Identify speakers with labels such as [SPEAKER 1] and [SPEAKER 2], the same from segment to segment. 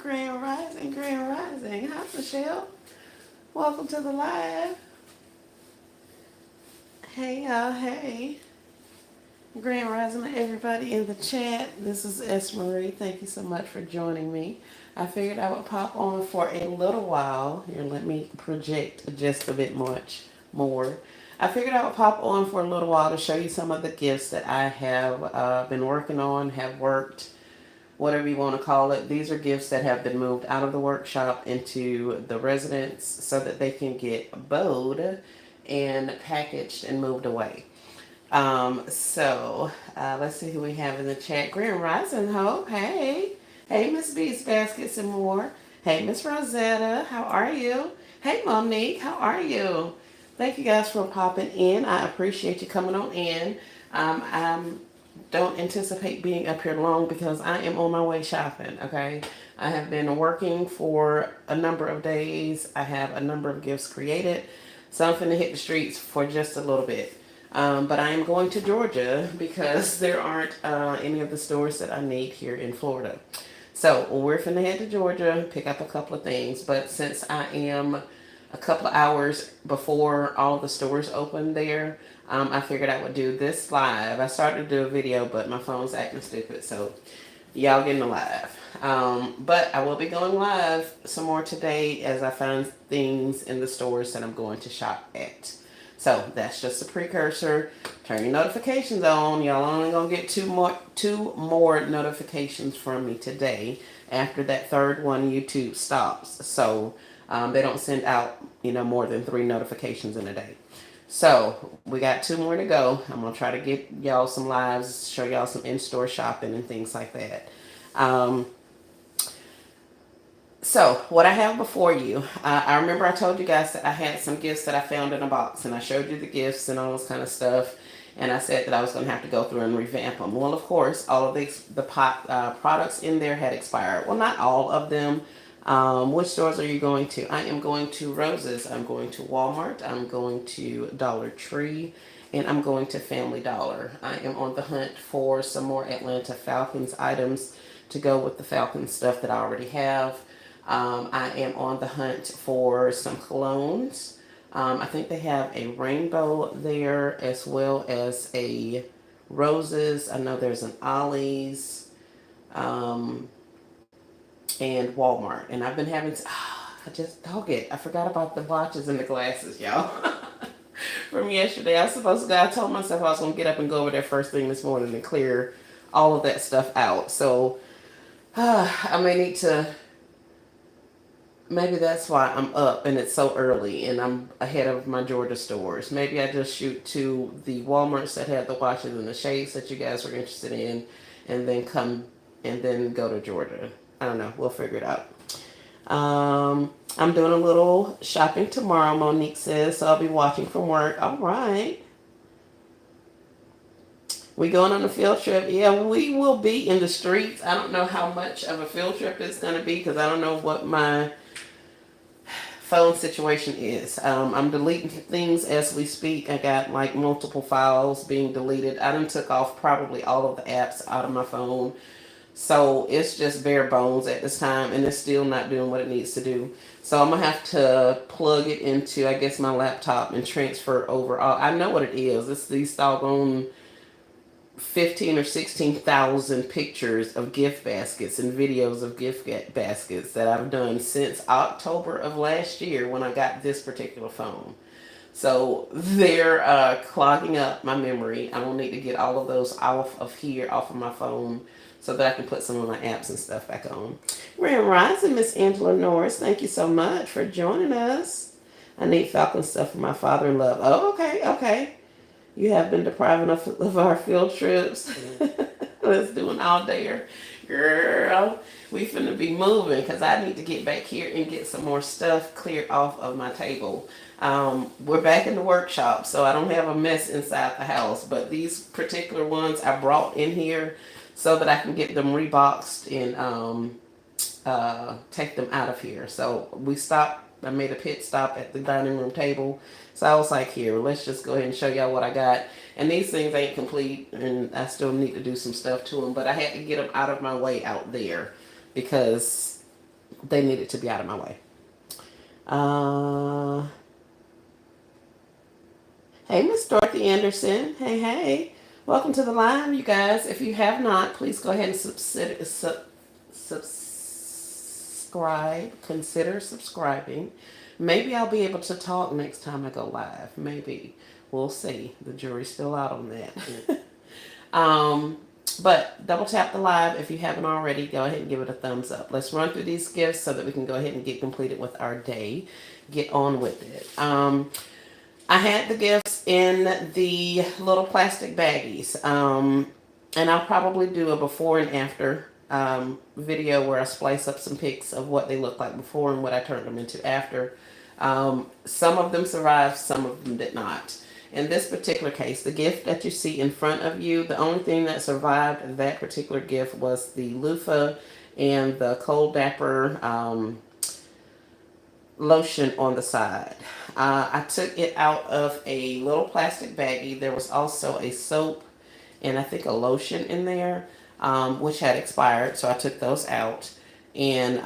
[SPEAKER 1] Grand Rising, Grand Rising. Hi, Michelle. Welcome to the live. Hey, y'all. Hey. Grand Rising to everybody in the chat. This is S. Marie. Thank you so much for joining me. I figured I would pop on for a little while. Here, let me project just a bit much more. I figured I would pop on for a little while to show you some of the gifts that I have been working on, have worked, whatever you want to call it. These are gifts that have been moved out of the workshop into the residence so that they can get bowed and packaged and moved away. Let's see who we have in the chat. Grand Rising Hope. Hey. Hey, Miss Beast Baskets and more. Hey, Miss Rosetta. How are you? Hey, Monique. How are you? Thank you guys for popping in. I appreciate you coming on in. I don't anticipate being up here long because I am on my way shopping, okay? I have been working for a number of days. I have a number of gifts created. So I'm finna hit the streets for just a little bit. But I am going to Georgia because there aren't any of the stores that I need here in Florida. So we're finna head to Georgia, pick up a couple of things. But since I am a couple of hours before all the stores open there, I figured I would do this live. I started to do a video, but my phone's acting stupid, so y'all getting a live. But I will be going live some more today as I find things in the stores that I'm going to shop at. So that's just a precursor. Turn your notifications on. Y'all only gonna get two more notifications from me today. After that third one, YouTube stops. So they don't send out more than 3 notifications in a day. So we got 2 more to go. I'm gonna try to get y'all some lives, show y'all some in-store shopping and things like that. So what I have before you, I remember I told you guys that I had some gifts that I found in a box, and I showed you the gifts and all this kind of stuff, and I said that I was going to have to go through and revamp them. Well, of course, all of the products in there had expired. Well, not all of them. Which stores are you going to? I am going to Rose's. I'm going to Walmart. I'm going to Dollar Tree, and I'm going to Family Dollar. I am on the hunt for some more Atlanta Falcons items to go with the Falcons stuff that I already have. I am on the hunt for some colognes. I think they have a rainbow there as well as a roses. I know there's an Ollie's and Walmart. And I've been having I just dog it. I forgot about the watches and the glasses, y'all. From yesterday. I told myself I was going to get up and go over there first thing this morning and clear all of that stuff out. So I may need to. Maybe that's why I'm up and it's so early and I'm ahead of my Georgia stores. Maybe I just shoot to the Walmarts that have the watches and the shades that you guys were interested in and then go to Georgia. I don't know. We'll figure it out. I'm doing a little shopping tomorrow, Monique says, so I'll be watching from work. All right. We going on a field trip? Yeah, we will be in the streets. I don't know how much of a field trip it's going to be because I don't know what my phone situation is. I'm deleting things as we speak. I got like multiple files being deleted. I done took off probably all of the apps out of my phone. So it's just bare bones at this time and it's still not doing what it needs to do. So I'm going to have to plug it into, I guess, my laptop and transfer over. I know what it is. It's these doggone 15 or 16,000 pictures of gift baskets and videos of gift baskets that I've done since October of last year when I got this particular phone. So they're clogging up my memory. I will need to get all of those off of my phone so that I can put some of my apps and stuff back on. Grand Rising, Miss Angela Norris. Thank you so much for joining us. I need Falcon stuff for my father-in-law. Oh, okay. You have been depriving us of our field trips. Let's do an all-dayer. Girl, we finna be moving because I need to get back here and get some more stuff cleared off of my table. We're back in the workshop, so I don't have a mess inside the house. But these particular ones I brought in here so that I can get them reboxed and take them out of here. So I made a pit stop at the dining room table. So I was like, here, let's just go ahead and show y'all what I got. And these things ain't complete, and I still need to do some stuff to them. But I had to get them out of my way out there because they needed to be out of my way. Uh, hey, Miss Dorothy Anderson. Hey, hey. Welcome to the live, you guys. If you have not, please go ahead and subscribe. Consider subscribing. Maybe I'll be able to talk next time I go live. Maybe. We'll see. The jury's still out on that. um, but double tap the live if you haven't already. Go ahead and give it a thumbs up. Let's run through these gifts so that we can go ahead and get completed with our day. Get on with it. I had the gifts in the little plastic baggies. And I'll probably do a before and after video where I splice up some pics of what they look like before and what I turned them into after. Some of them survived, some of them did not. In this particular case, the gift that you see in front of you, the only thing that survived that particular gift was the loofah and the Cold Dapper lotion on the side. I took it out of a little plastic baggie. There was also a soap and I think a lotion in there, which had expired. So I took those out. And,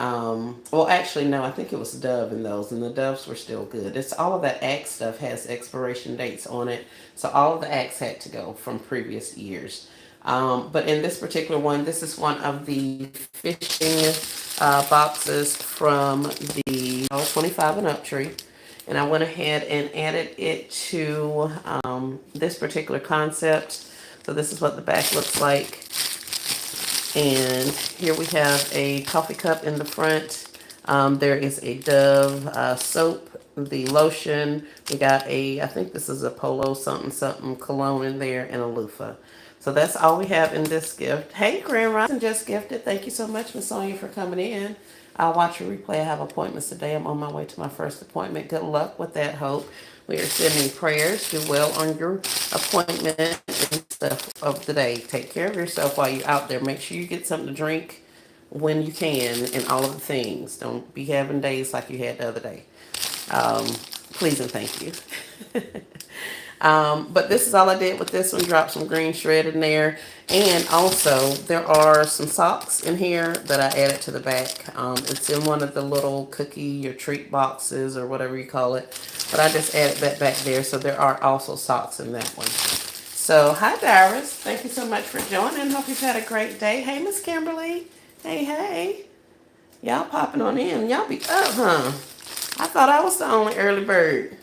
[SPEAKER 1] well, actually, no, I think it was Dove in those, and the Doves were still good. It's all of that Axe stuff has expiration dates on it. So all of the Axe had to go from previous years. But in this particular one, this is one of the fishing boxes from the 25 and up tree. And I went ahead and added it to this particular concept. So this is what the back looks like. And here we have a coffee cup in the front. There is a Dove soap, the lotion. We got I think this is a Polo something something cologne in there and a loofah. So that's all we have in this gift. Hey, Grand Rising just gifted. Thank you so much, Miss Sonia, for coming in. I'll watch a replay. I have appointments today. I'm on my way to my first appointment. Good luck with that, Hope. We are sending prayers. Do well on your appointment and stuff of the day. Take care of yourself while you're out there. Make sure you get something to drink when you can and all of the things. Don't be having days like you had the other day. Please and thank you. But this is all I did with this one. Dropped some green shred in there. And also, there are some socks in here that I added to the back. It's in one of the little cookie or treat boxes or whatever you call it. But I just added that back there. So there are also socks in that one. So, hi, Darius. Thank you so much for joining. Hope you've had a great day. Hey, Miss Kimberly. Hey, hey. Y'all popping on in. Y'all be up, huh? I thought I was the only early bird.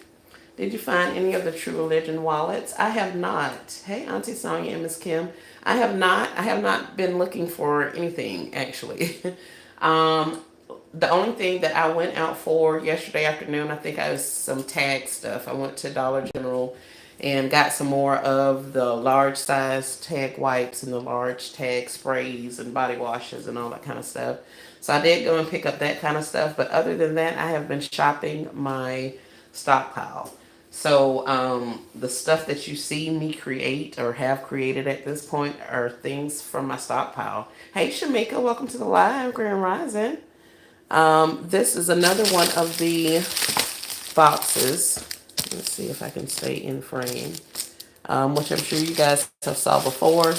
[SPEAKER 1] Did you find any of the True Religion wallets? I have not. Hey, Auntie Sonia and Miss Kim. I have not. I have not been looking for anything, actually. The only thing that I went out for yesterday afternoon, I think I was some tag stuff. I went to Dollar General and got some more of the large size tag wipes and the large tag sprays and body washes and all that kind of stuff. So I did go and pick up that kind of stuff. But other than that, I have been shopping my stockpile. So the stuff that you see me create or have created at this point are things from my stockpile. Hey, Shamika, welcome to the live, Grand Rising. This is another one of the boxes. Let's see if I can stay in frame, which I'm sure you guys have saw before.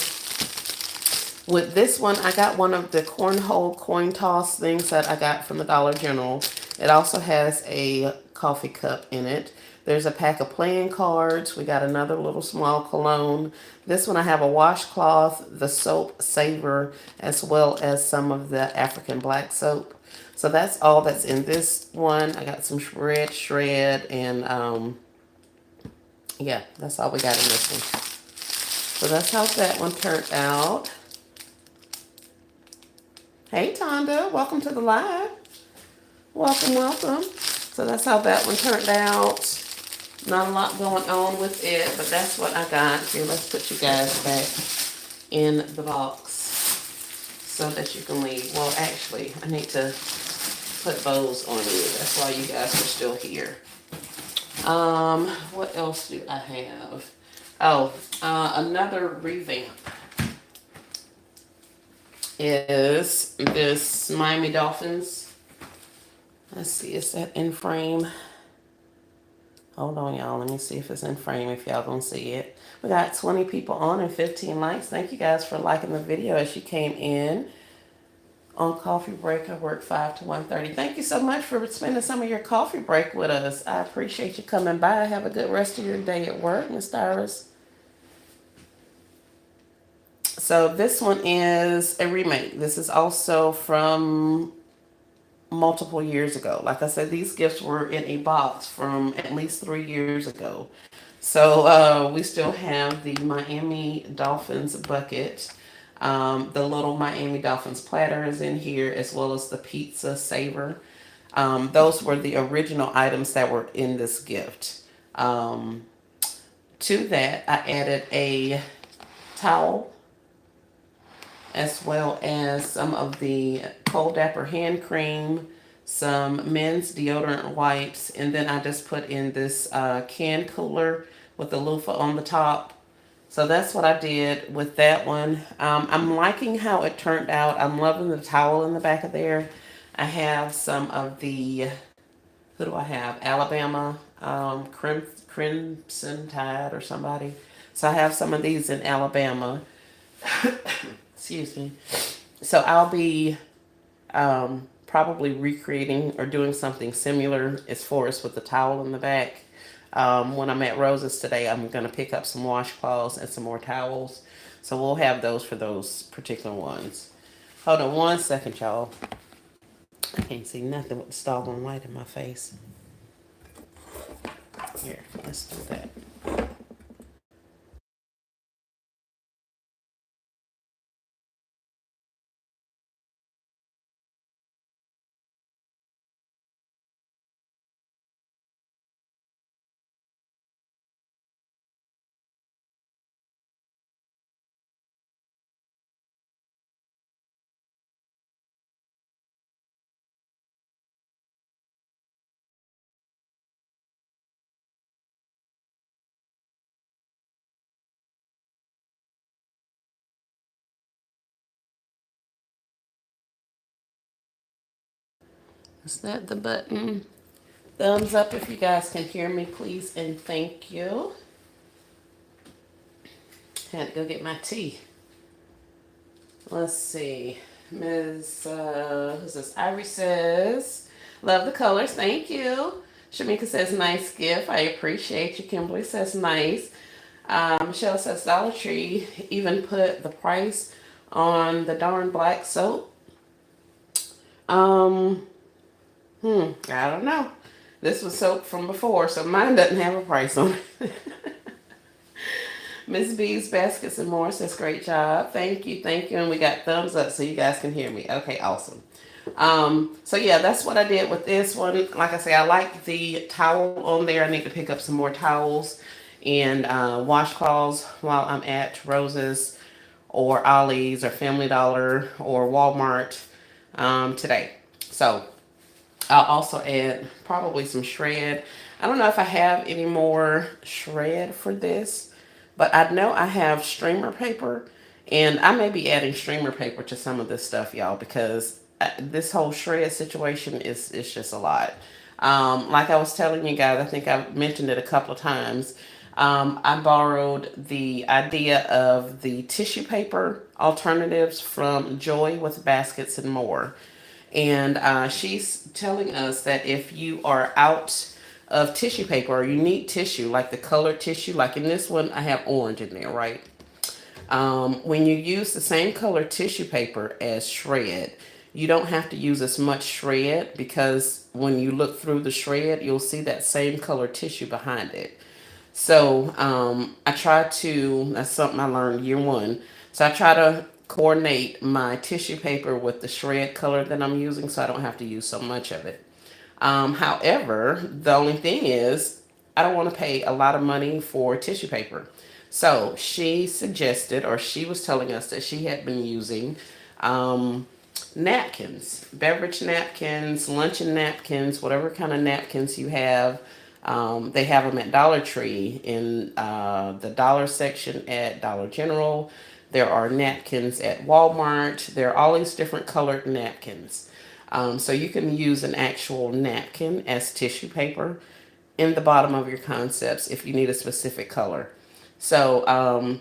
[SPEAKER 1] With this one, I got one of the cornhole coin toss things that I got from the Dollar General. It also has a coffee cup in it. There's a pack of playing cards. We got another little small cologne. This one I have a washcloth, the soap saver, as well as some of the African black soap. So that's all that's in this one. I got some shred, and yeah, that's all we got in this one. So that's how that one turned out. Hey, Tonda, welcome to the live. Welcome, welcome. So that's how that one turned out. Not a lot going on with it, but that's what I got. Here, let's put you guys back in the box so that you can leave. Well, actually, I need to put bows on you. That's why you guys are still here. What else do I have? Oh, another revamp is this Miami Dolphins. Let's see, is that in frame? Hold on, y'all. Let me see if it's in frame, if y'all gonna see it. We got 20 people on and 15 likes. Thank you guys for liking the video as you came in. On coffee break, I work 5 to 1:30. Thank you so much for spending some of your coffee break with us. I appreciate you coming by. Have a good rest of your day at work, Miss Iris. So this one is a remake. This is also from multiple years ago. Like I said, these gifts were in a box from at least 3 years ago. So we still have the Miami Dolphins bucket. The little Miami Dolphins platter is in here, as well as the pizza saver. Those were the original items that were in this gift. Um, to that, I added a towel, as well as some of the Cold Dapper hand cream, some men's deodorant wipes, and then I just put in this can cooler with the loofah on the top. So that's what I did with that one. I'm liking how it turned out. I'm loving the towel in the back of there. I have some of the, who do I have? Alabama Crimson Tide or somebody. So I have some of these in Alabama. Excuse me. So I'll be probably recreating or doing something similar as far as with the towel in the back. When I'm at Rose's today, I'm going to pick up some washcloths and some more towels. So we'll have those for those particular ones. Hold on 1 second, y'all. I can't see nothing with the doggone light in my face. Here, let's do that. Is that the button? Thumbs up if you guys can hear me, please, and thank you. Had to go get my tea. Let's see. Ms. Who's this? Ivory says, love the colors. Thank you. Shamika says, nice gift. I appreciate you. Kimberly says, nice. Michelle says, Dollar Tree even put the price on the darn black soap. Um, I don't know. This was soap from before, so mine doesn't have a price on it. Miss B's Baskets and More says, great job. Thank you, thank you. And we got thumbs up so you guys can hear me. Okay, awesome. So yeah, that's what I did with this one. Like I say, I like the towel on there. I need to pick up some more towels and washcloths while I'm at Rose's or Ollie's or Family Dollar or Walmart today. So I'll also add probably some shred. I don't know if I have any more shred for this, but I know I have streamer paper, and I may be adding streamer paper to some of this stuff, y'all, because this whole shred situation is just a lot. Like I was telling you guys, I think I mentioned it a couple of times. I borrowed the idea of the tissue paper alternatives from Joy with Baskets and More. And she's telling us that if you are out of tissue paper or you need tissue, like the colored tissue, like in this one, I have orange in there, right? When you use the same color tissue paper as shred, you don't have to use as much shred because when you look through the shred, you'll see that same color tissue behind it. So I try to, that's something I learned year one. So I try to coordinate my tissue paper with the shred color that I'm using so I don't have to use so much of it. However, the only thing is, I don't want to pay a lot of money for tissue paper. So she suggested, or she was telling us that she had been using um, napkins, beverage napkins, luncheon napkins, whatever kind of napkins you have. They have them at Dollar Tree in the dollar section at Dollar General. There are napkins at Walmart. There are all these different colored napkins. So you can use an actual napkin as tissue paper in the bottom of your concepts if you need a specific color. So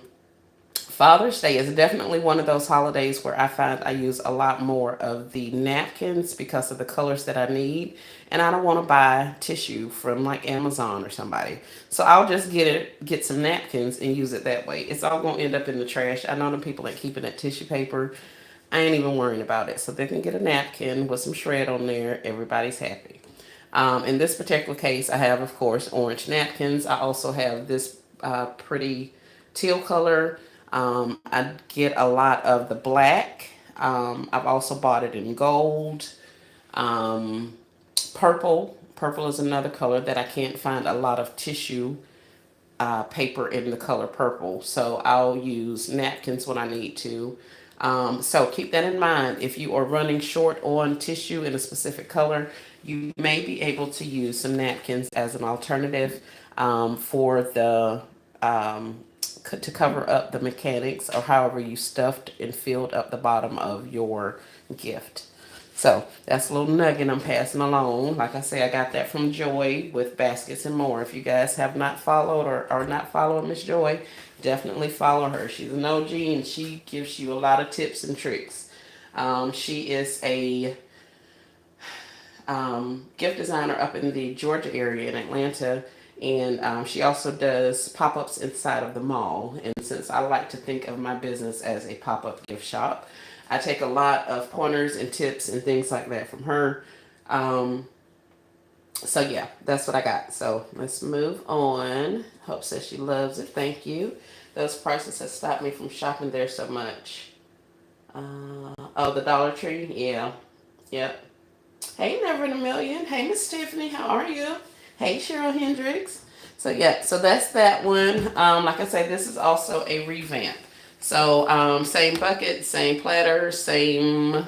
[SPEAKER 1] Father's Day is definitely one of those holidays where I find I use a lot more of the napkins because of the colors that I need. And I don't want to buy tissue from like Amazon or somebody. So I'll just get some napkins and use it that way. It's all gonna end up in the trash. I know them people that keeping that tissue paper. I ain't even worrying about it. So they can get a napkin with some shred on there. Everybody's happy. In this particular case, I have, of course, orange napkins. I also have this pretty teal color. I get a lot of the black. I've also bought it in gold. Um, Purple. Purple is another color that I can't find a lot of tissue paper in the color purple. So I'll use napkins when I need to. So keep that in mind. If you are running short on tissue in a specific color, you may be able to use some napkins as an alternative for the to cover up the mechanics or however you stuffed and filled up the bottom of your gift. So that's a little nugget I'm passing along. Like I say, I got that from Joy with Baskets and More. If you guys have not followed or are not following Miss Joy, definitely follow her. She's an OG and she gives you a lot of tips and tricks. She is a gift designer up in the Georgia area in Atlanta. And she also does pop ups inside of the mall. And since I like to think of my business as a pop up gift shop, I take a lot of pointers and tips and things like that from her. Um, so, yeah, that's what I got. So, let's move on. Hope says she loves it. Thank you. Those prices have stopped me from shopping there so much. Oh, the Dollar Tree? Yeah. Yep. Hey, Never in a Million. Hey, Miss Tiffany, how are you? Hey, Cheryl Hendricks. So, yeah, so that's that one. Like I say, this is also a revamp. So, same bucket, same platter, same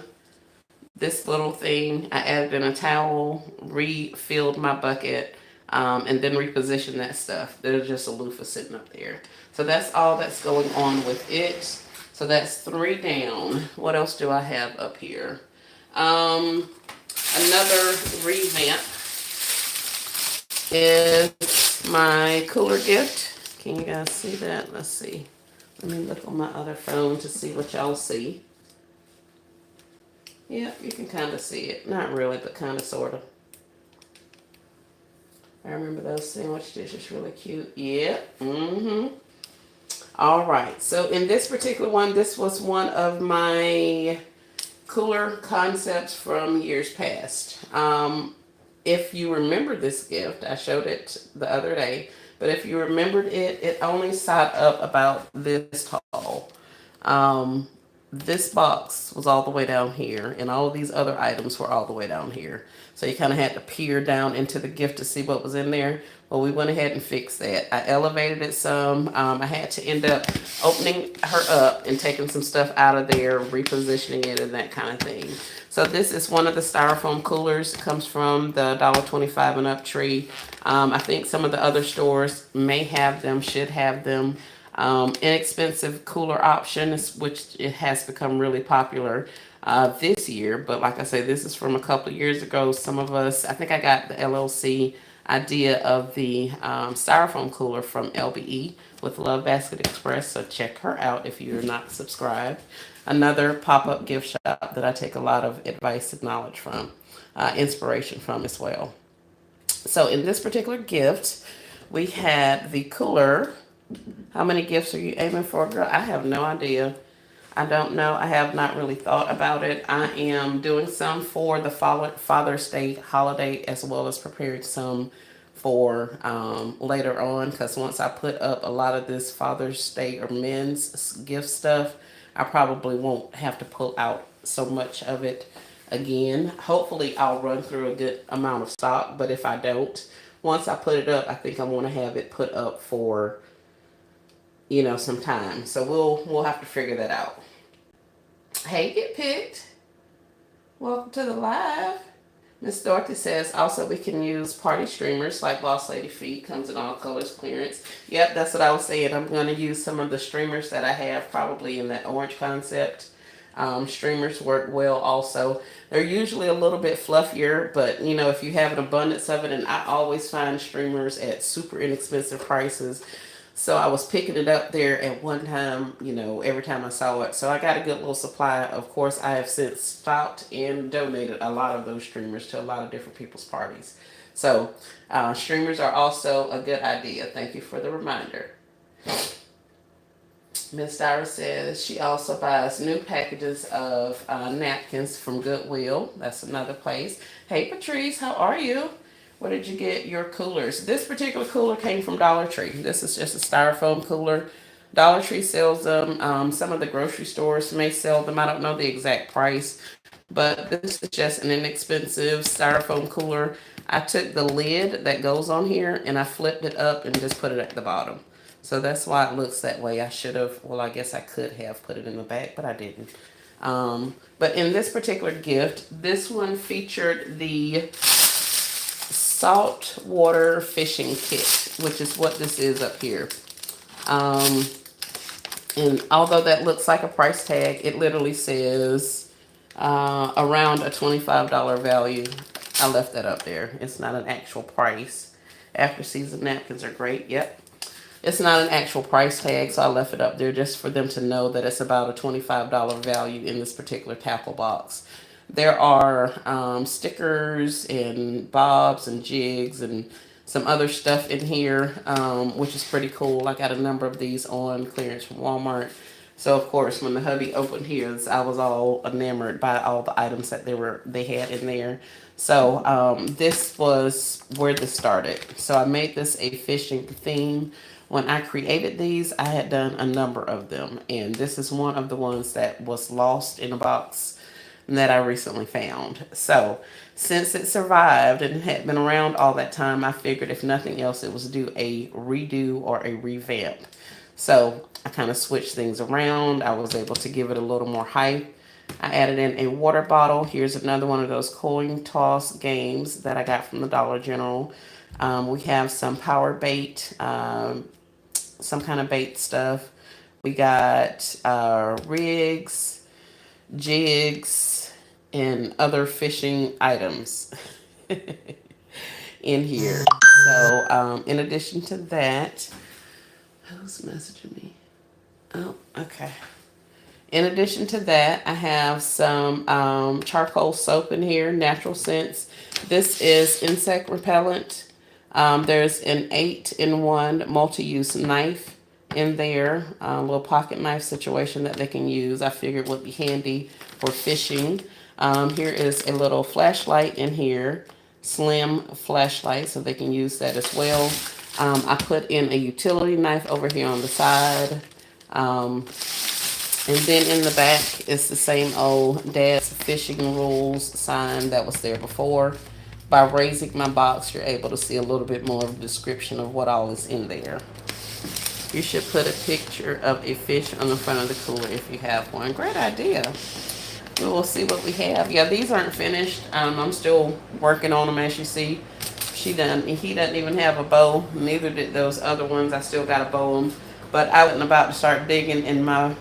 [SPEAKER 1] this little thing. I added in a towel, refilled my bucket, and then repositioned that stuff. There's just a loofah sitting up there. So, that's all that's going on with it. So, that's three down. What else do I have up here? Um, Another revamp is my cooler gift. Can you guys see that? Let's see. Let me look on my other phone to see what y'all see. Yeah, you can kind of see it. Not really, but kind of, sort of. I remember those sandwich dishes really cute. Yeah. Mm-hmm. All right. So in this particular one, this was one of my cooler concepts from years past. If you remember this gift, I showed it the other day, but if you remembered it, it only sat up about this tall. Um, this box was all the way down here, and all of these other items were all the way down here. So you kind of had to peer down into the gift to see what was in there. Well, we went ahead and fixed that. I elevated it some. I had to end up opening her up and taking some stuff out of there, repositioning it, and that kind of thing. So this is one of the styrofoam coolers. It comes from the $1.25 and up tree. I think some of the other stores may have them, should have them. Inexpensive cooler option, which it has become really popular this year. But like I say, this is from a couple of years ago. Some of us, I think I got the LLC idea of the styrofoam cooler from LBE with Love Basket Express. So check her out if you're not subscribed. Another pop-up gift shop that I take a lot of advice and knowledge from, inspiration from as well. So in this particular gift, we had the cooler. How many gifts are you aiming for, girl? I have no idea. I don't know. I have not really thought about it. I am doing some for the Father's Day holiday as well as preparing some for later on, because once I put up a lot of this Father's Day or men's gift stuff, I probably won't have to pull out so much of it again. Hopefully, I'll run through a good amount of stock, but if I don't, once I put it up, I think I want to have it put up for some time. So we'll have to figure that out. Hey, get picked. Welcome to the live. Miss Dorothy says also we can use party streamers like Boss Lady Feet, comes in all colors, clearance. Yep, that's what I was saying. I'm going to use some of the streamers that I have probably in that orange concept. Streamers work well also. They're usually a little bit fluffier, but if you have an abundance of it, and I always find streamers at super inexpensive prices. So I was picking it up there at one time, every time I saw it. So I got a good little supply. Of course, I have since stopped and donated a lot of those streamers to a lot of different people's parties. So streamers are also a good idea. Thank you for the reminder. Miss Dara says she also buys new packages of napkins from Goodwill. That's another place. Hey, Patrice, how are you? Where did you get your coolers? This particular cooler came from Dollar Tree. This is just a styrofoam cooler. Dollar Tree sells them. Some of the grocery stores may sell them. I don't know the exact price, but this is just an inexpensive styrofoam cooler. I took the lid that goes on here and I flipped it up and just put it at the bottom. So that's why it looks that way. I should have, well, I guess I could have put it in the back, but I didn't. But in this particular gift, this one featured the saltwater fishing kit, which is what this is up here. Um, and although that looks like a price tag, it literally says around a $25 value. I left that up there. It's not an actual price. After season napkins are great. Yep. It's not an actual price tag, so I left it up there just for them to know that it's about a $25 value in this particular tackle box. There are stickers and bobs and jigs and some other stuff in here, which is pretty cool. I got a number of these on clearance from Walmart. So of course, when the hubby opened his, I was all enamored by all the items that they had in there. So this was where this started. So I made this a fishing theme. When I created these, I had done a number of them, and this is one of the ones that was lost in a box that I recently found. So, since it survived and had been around all that time, I figured if nothing else, it was due a redo or a revamp. So, I kind of switched things around. I was able to give it a little more hype. I added in a water bottle. Here's another one of those coin toss games that I got from the Dollar General. We have some power bait, some kind of bait stuff. We got rigs, jigs, and other fishing items in here. So, in addition to that, who's messaging me? Oh, okay. In addition to that, I have some charcoal soap in here, natural scents. This is insect repellent. There's an 8-in-1 multi-use knife in there, a little pocket knife situation that they can use. I figured would be handy for fishing. Here is a little flashlight in here, slim flashlight, so they can use that as well. I put in a utility knife over here on the side. And then in the back is the same old Dad's Fishing Rules sign that was there before. By raising my box, you're able to see a little bit more of a description of what all is in there. You should put a picture of a fish on the front of the cooler if you have one. Great idea. We will see what we have. Yeah, these aren't finished. I'm still working on them, as you see. He doesn't even have a bow. Neither did those other ones. I still got to bow them. But I wasn't about to start digging in my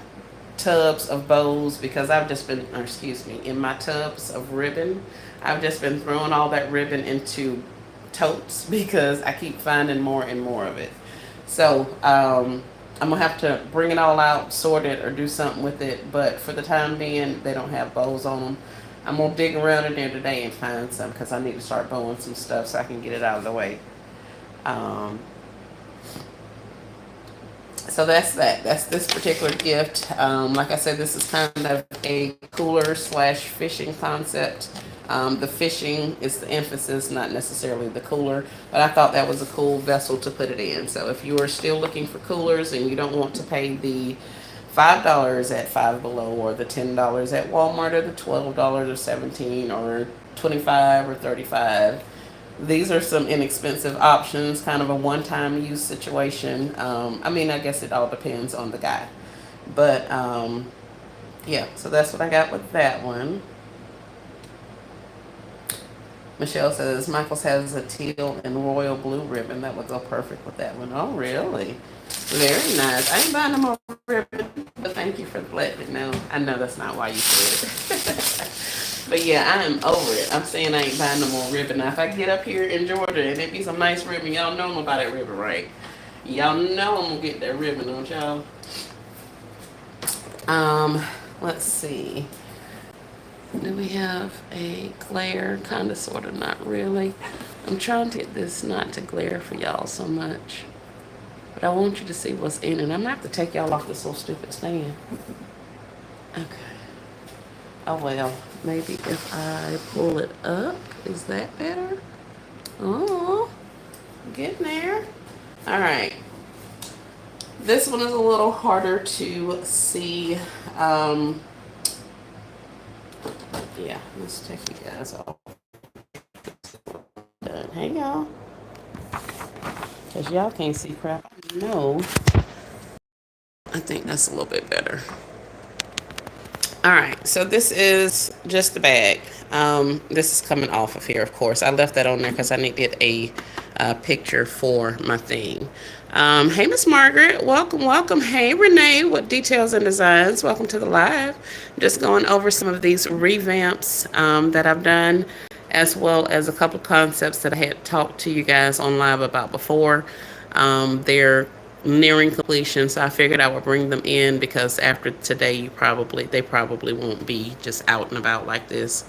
[SPEAKER 1] tubs of bows because I've just been, or excuse me, in my tubs of ribbon. I've just been throwing all that ribbon into totes because I keep finding more and more of it. So I'm gonna have to bring it all out, sort it, or do something with it. But for the time being, they don't have bows on them. I'm gonna dig around in there today and find some because I need to start bowing some stuff so I can get it out of the way. Um, so that's that. That's this particular gift. Like I said, this is kind of a cooler slash fishing concept. The fishing is the emphasis, not necessarily the cooler. But I thought that was a cool vessel to put it in. So if you are still looking for coolers and you don't want to pay the $5 at Five Below or the $10 at Walmart or the $12 or 17 or 25 or 35, these are some inexpensive options, kind of a one-time use situation. I guess it all depends on the guy. But, yeah, so that's what I got with that one. Michelle says, Michael's has a teal and royal blue ribbon that would go perfect with that one. Oh, really? Very nice. I ain't buying no more ribbon, but thank you for letting me know. I know that's not why you said it. But yeah, I am over it. I'm saying I ain't buying no more ribbon. Now, if I get up here in Georgia and it be some nice ribbon, y'all know I'm about that ribbon, right? Y'all know I'm gonna get that ribbon, don't y'all? Um, let's see. Do we have a glare? Kind of, sort of, not really. I'm trying to get this not to glare for y'all so much. But I want you to see what's in it. I'm gonna have to take y'all off this little stupid stand. Okay. Oh well. Maybe if I pull it up, is that better? Oh, getting there. All right. This one is a little harder to see. Um, yeah, let's take you guys off. Done. Hey y'all. Because y'all can't see crap. No. I think that's a little bit better. All right, so this is just the bag. This is coming off of here, of course. I left that on there because I needed a picture for my thing. Hey, Miss Margaret, welcome, welcome. Hey, Renee, what details and designs? Welcome to the live. Just going over some of these revamps that I've done, as well as a couple of concepts that I had talked to you guys on live about before. They're nearing completion, so I figured I would bring them in because after today, they probably won't be just out and about like this.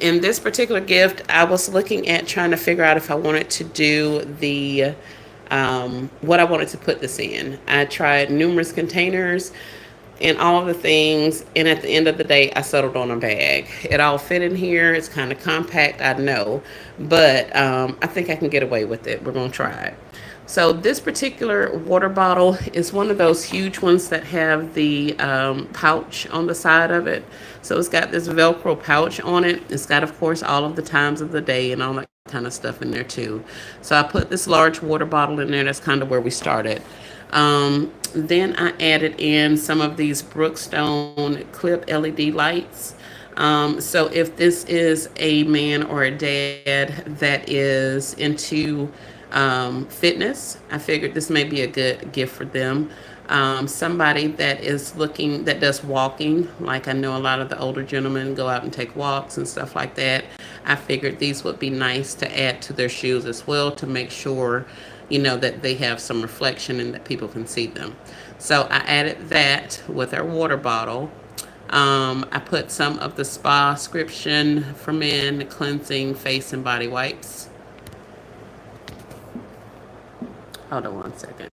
[SPEAKER 1] In this particular gift, I was looking at trying to figure out if I wanted to do the what I wanted to put this in. I tried numerous containers and all of the things, and at the end of the day, I settled on a bag. It all fit in here. It's kind of compact, I know, but I think I can get away with it. We're gonna try it. So this particular water bottle is one of those huge ones that have the pouch on the side of it. So it's got this Velcro pouch on it. It's got, of course, all of the times of the day and all that kind of stuff in there too. So I put this large water bottle in there. That's kind of where we started. Then I added in some of these Brookstone clip LED lights. So if this is a man or a dad that is into fitness, I figured this may be a good gift for them. Somebody that is looking, that does walking, like I know a lot of the older gentlemen go out and take walks and stuff like that. I figured these would be nice to add to their shoes as well to make sure, that they have some reflection and that people can see them. So I added that with our water bottle. I put some of the spa prescription for men cleansing face and body wipes. Hold on one second.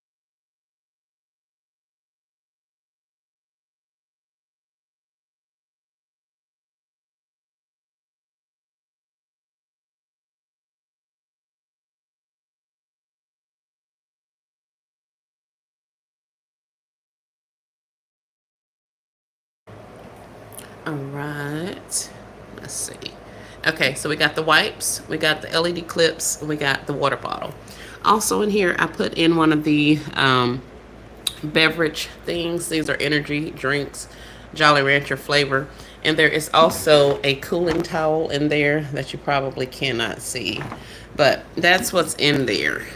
[SPEAKER 1] All right. Let's see. Okay, so we got the wipes, we got the LED clips, we got the water bottle. Also in here, I put in one of the beverage things. These are energy drinks, Jolly Rancher flavor. And there is also a cooling towel in there that you probably cannot see. But that's what's in there.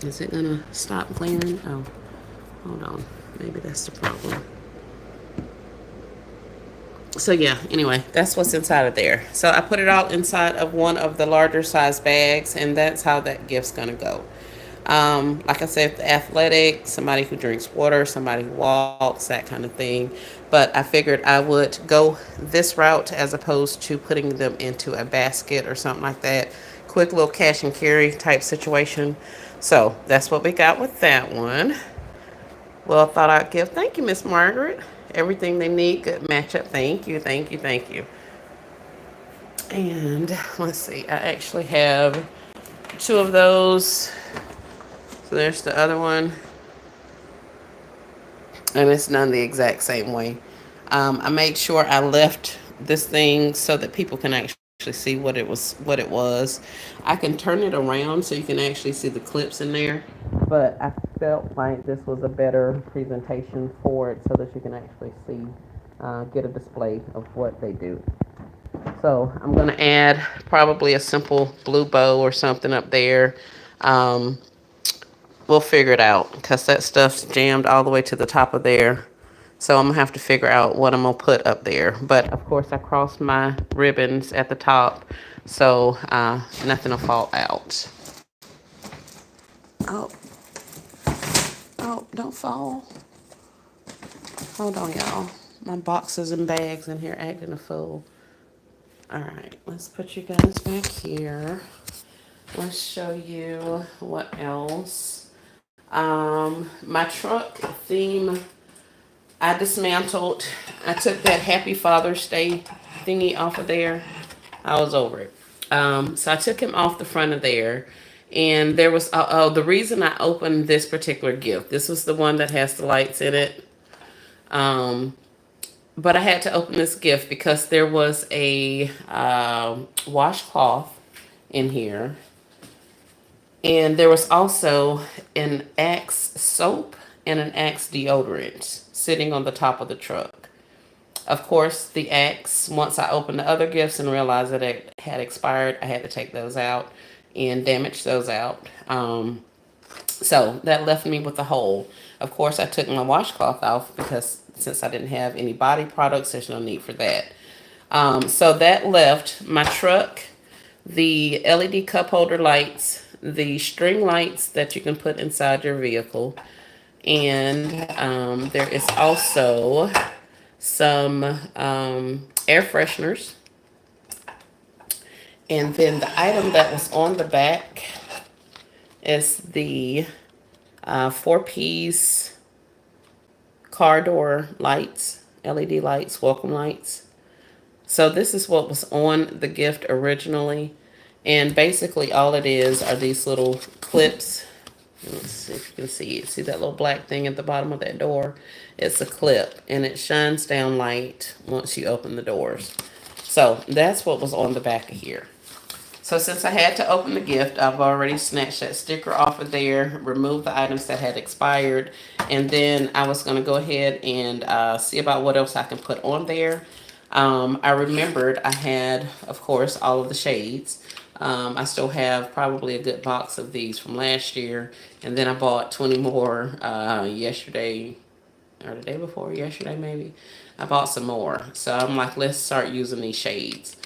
[SPEAKER 1] Is it gonna stop clearing? Oh, hold on. Maybe that's the problem. So yeah, anyway, that's what's inside of there. So I put it all inside of one of the larger size bags, and that's how that gift's gonna go. Like I said, the athletic, somebody who drinks water, somebody who walks, that kind of thing. But I figured I would go this route as opposed to putting them into a basket or something like that. Quick little cash and carry type situation. So that's what we got with that one. Well, I thought I'd give, thank you, Miss Margaret. Everything they need, good matchup. Thank you, thank you, thank you. And let's see, I actually have two of those. So there's the other one. And it's done the exact same way. I made sure I left this thing so that people can actually see what it was. I can turn it around so you can actually see the clips in there. But I felt like this was a better presentation for it so that you can actually see, get a display of what they do. So I'm going to add probably a simple blue bow or something up there. Um, we'll figure it out because that stuff's jammed all the way to the top of there. So I'm going to have to figure out what I'm going to put up there. But of course, I crossed my ribbons at the top so nothing will fall out. Oh, oh, don't fall. Hold on, y'all. My boxes and bags in here acting a fool. All right, let's put you guys back here. Let's show you what else. My truck theme, I dismantled. I took that Happy Father's Day thingy off of there. I was over it. So I took him off the front of there. And there was, the reason I opened this particular gift, this was the one that has the lights in it. Um, but I had to open this gift because there was a washcloth in here. And there was also an Axe soap and an Axe deodorant sitting on the top of the truck. Of course, the Axe, once I opened the other gifts and realized that it had expired, I had to take those out and damage those out. So that left me with a hole. Of course, I took my washcloth off because since I didn't have any body products, there's no need for that. So that left my truck, the LED cup holder lights, the string lights that you can put inside your vehicle, and there is also some air fresheners. And then the item that was on the back is the 4-piece car door lights, LED lights, welcome lights. So this is what was on the gift originally. And basically all it is are these little clips. Let's see if you can see it. See that little black thing at the bottom of that door? It's a clip and it shines down light once you open the doors. So that's what was on the back of here. So since I had to open the gift, I've already snatched that sticker off of there, removed the items that had expired, and then I was going to go ahead and see about what else I can put on there. I remembered I had, of course, all of the shades. I still have probably a good box of these from last year, and then I bought 20 more yesterday, or the day before yesterday maybe. I bought some more. So I'm like, let's start using these shades.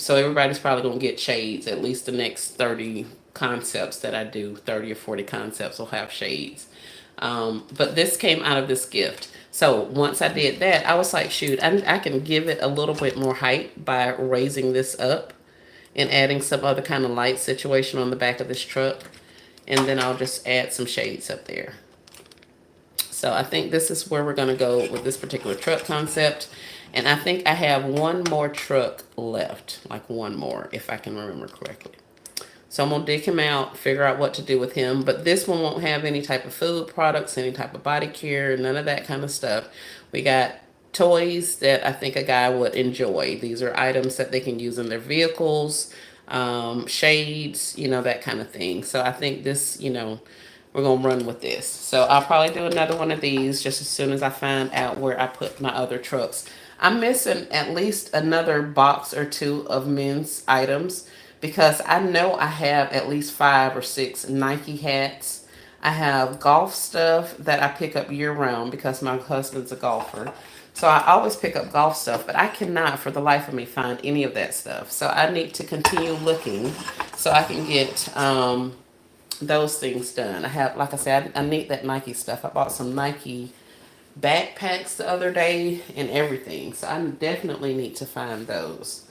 [SPEAKER 1] So everybody's probably going to get shades. At least the next 30 concepts that I do, 30 or 40 concepts will have shades. But this came out of this gift. So once I did that, I was like, shoot, I can give it a little bit more height by raising this up and adding some other kind of light situation on the back of this truck. And then I'll just add some shades up there. So I think this is where we're going to go with this particular truck concept. And I think I have one more truck left, like one more, if I can remember correctly. So I'm going to dig him out, figure out what to do with him. But this one won't have any type of food products, any type of body care, none of that kind of stuff. We got toys that I think a guy would enjoy. These are items that they can use in their vehicles, shades, that kind of thing. So I think this, we're going to run with this. So I'll probably do another one of these just as soon as I find out where I put my other trucks. I'm missing at least another box or two of men's items because I know I have at least 5 or 6 Nike hats. I have golf stuff that I pick up year round because my husband's a golfer. So I always pick up golf stuff, but I cannot for the life of me find any of that stuff. So I need to continue looking so I can get those things done. I have, like I said, I need that Nike stuff. I bought some Nike backpacks the other day and everything. So I definitely need to find those.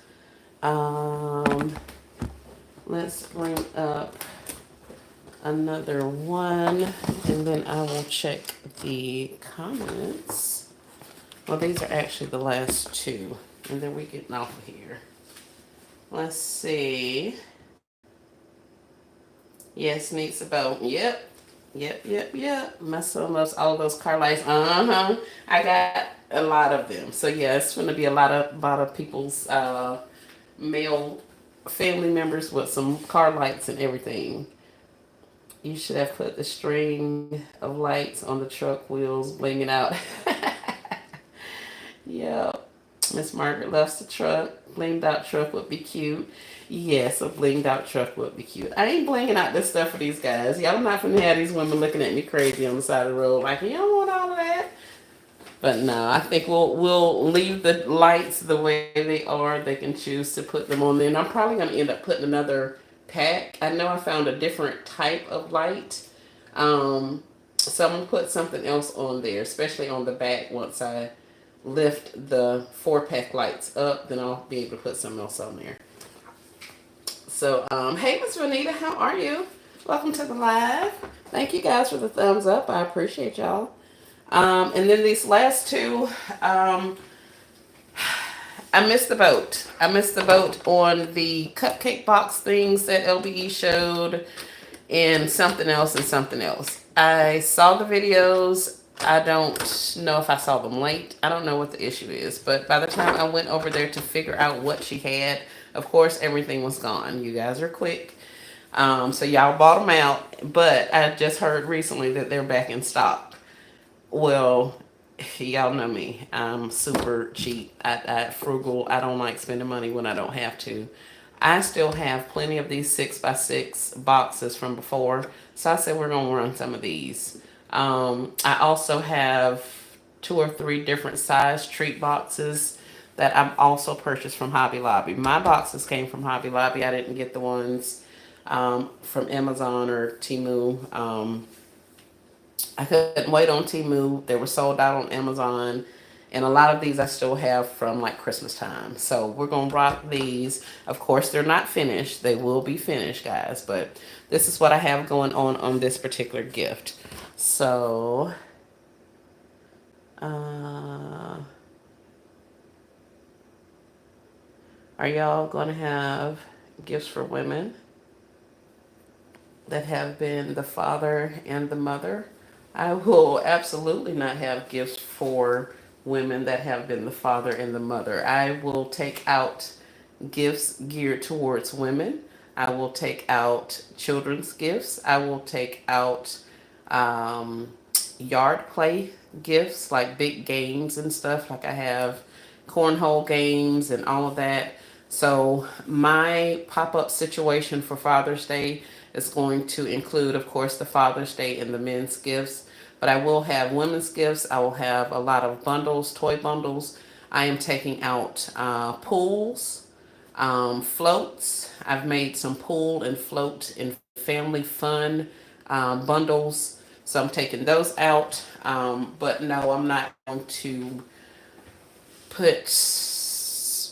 [SPEAKER 1] Let's bring up another one and then I will check the comments. Well, these are actually the last two and then we're getting off of here. Let's see. Yes, needs a boat. Yep. My son loves all those car lights. I got a lot of them. So yeah, it's going to be a lot of people's male family members with some car lights and everything. You should have put the string of lights on the truck wheels blinging out. Yeah. Miss Margaret loves the truck. Blinged out truck would be cute. Yes, a blinged out truck would be cute. I ain't blinging out this stuff for these guys. Y'all not finna have these women looking at me crazy on the side of the road like, you don't want all of that. But no, I think we'll leave the lights the way they are. They can choose to put them on there. And I'm probably gonna end up putting another pack. I know I found a different type of light. Um, so I'm gonna put something else on there, especially on the back. Once I lift the 4 pack lights up, then I'll be able to put something else on there. So, hey, Miss Renita, how are you? Welcome to the live. Thank you guys for the thumbs up. I appreciate y'all. And then these last two, um, I missed the boat. I missed the boat on the cupcake box things that LBE showed, and something else and something else. I saw the videos. I don't know if I saw them late. I don't know what the issue is. But by the time I went over there to figure out what she had, of course, everything was gone. You guys are quick. So y'all bought them out. But I just heard recently that they're back in stock. Well, y'all know me. I'm super cheap. I frugal. I don't like spending money when I don't have to. I still have plenty of these 6x6 boxes from before, so I said we're gonna run some of these. I also have 2 or 3 different size treat boxes that I've also purchased from Hobby Lobby. My boxes came from Hobby Lobby. I didn't get the ones from Amazon or Temu. I couldn't wait on Temu. They were sold out on Amazon. And a lot of these I still have from like Christmas time. So we're going to rock these. Of course, they're not finished. They will be finished, guys. But this is what I have going on this particular gift. So, are y'all going to have gifts for women that have been the father and the mother? I will absolutely not have gifts for women that have been the father and the mother. I will take out gifts geared towards women. I will take out children's gifts. I will take out um, yard play gifts like big games and stuff. Like I have cornhole games and all of that. So my pop-up situation for Father's Day is going to include, of course, the Father's Day and the men's gifts. But I will have women's gifts. I will have a lot of bundles, toy bundles. I am taking out pools, floats. I've made some pool and float and family fun bundles. So I'm taking those out. But no, I'm not going to put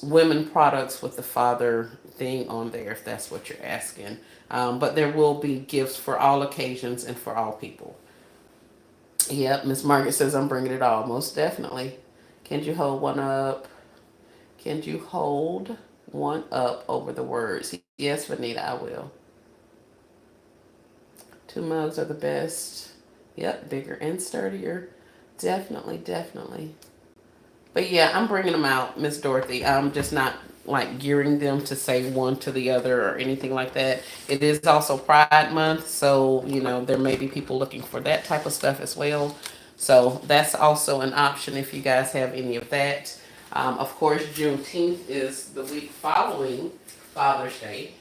[SPEAKER 1] women products with the father thing on there if that's what you're asking. But there will be gifts for all occasions and for all people. Yep, Miss Margaret says I'm bringing it all. Most definitely. Can you hold one up? Can you hold one up over the words? Yes, Vanita, I will. 2 mugs are the best. Yep, bigger and sturdier. Definitely, definitely. But yeah, I'm bringing them out, Miss Dorothy. I'm just not like gearing them to say one to the other or anything like that. It is also Pride Month, so there may be people looking for that type of stuff as well. So that's also an option if you guys have any of that. Of course, Juneteenth is the week following Father's Day.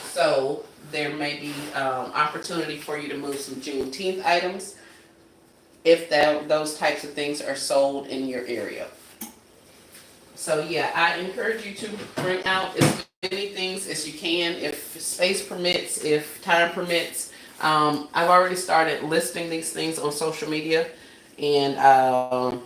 [SPEAKER 1] So there may be opportunity for you to move some Juneteenth items if those types of things are sold in your area. So yeah, I encourage you to bring out as many things as you can, if space permits, if time permits. I've already started listing these things on social media and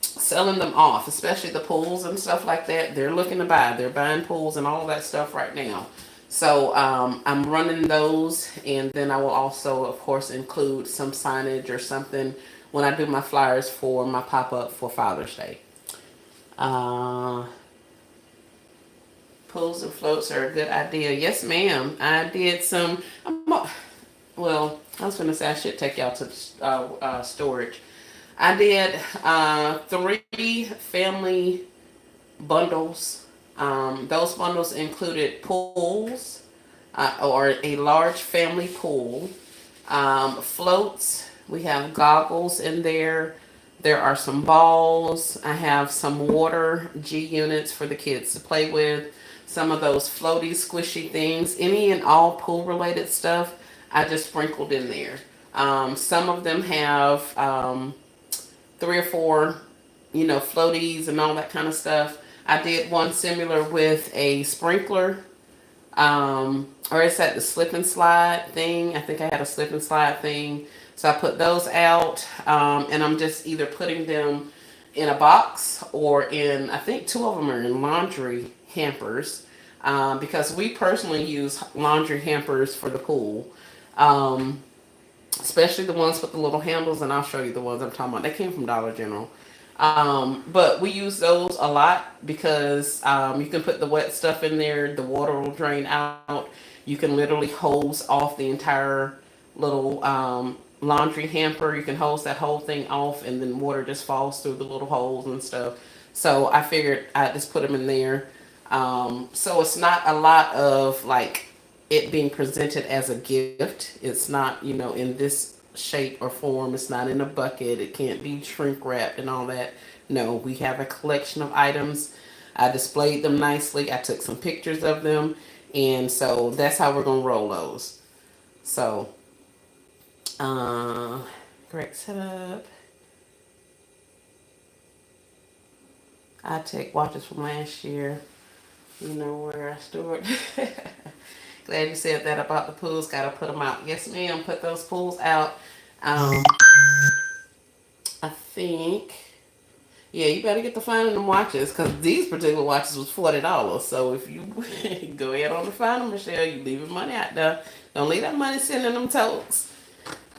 [SPEAKER 1] selling them off, especially the pools and stuff like that. They're looking to buy. They're buying pools and all of that stuff right now. So I'm running those, and then I will also, of course, include some signage or something when I do my flyers for my pop-up for Father's Day. Uh, Pools and floats are a good idea. Yes, ma'am. I did some. Well, I was going to say I should take y'all to storage. I did 3 family bundles. Those bundles included pools, or a large family pool, floats. We have goggles in there. There are some balls. I have some water G units for the kids to play with. Some of those floaty, squishy things. Any and all pool related stuff, I just sprinkled in there. Some of them have 3 or 4, floaties and all that kind of stuff. I did one similar with a sprinkler Or it's at the slip and slide thing. I think I had a slip and slide thing. So I put those out, and I'm just either putting them in a box or in, I think two of them are in laundry hampers, because we personally use laundry hampers for the pool. Um, Especially the ones with the little handles, and I'll show you the ones I'm talking about. They came from Dollar General. But we use those a lot because you can put the wet stuff in there, the water will drain out. You can literally hose off the entire little laundry hamper. You can hose that whole thing off, and then water just falls through the little holes and stuff. So I figured I'd just put them in there. So it's not a lot of like it being presented as a gift. It's not, in this shape or form. It's not in a bucket. It can't be shrink wrapped and all that. No, we have a collection of items. I displayed them nicely. I took some pictures of them. And so that's how we're going to roll those. So, uh, correct setup. I take watches from last year. You know where I stored. Glad you said that about the pools. Gotta put them out. Yes, ma'am. Put those pools out. Um, I think. Yeah, you better get to finding them watches because these particular watches was $40. So if you go ahead on to find them, Michelle, you leaving money out there. Don't leave that money sitting in them totes.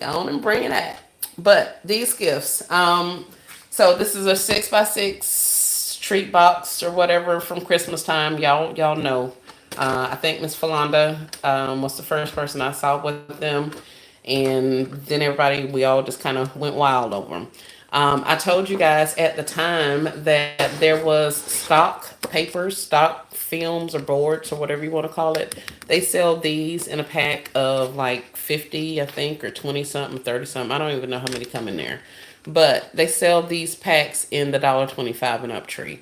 [SPEAKER 1] Go on and bring it out. But these gifts. So this is a 6x6 treat box or whatever from Christmas time. Y'all know. I think Miss Falanda was the first person I saw with them, and then everybody we all just kind of went wild over them. I told you guys at the time that there was stock papers, stock films or boards or whatever you want to call it. They sell these in a pack of like 50, I think, or 20 something, 30 something. I don't even know how many come in there. But they sell these packs in the $1.25 and up tree.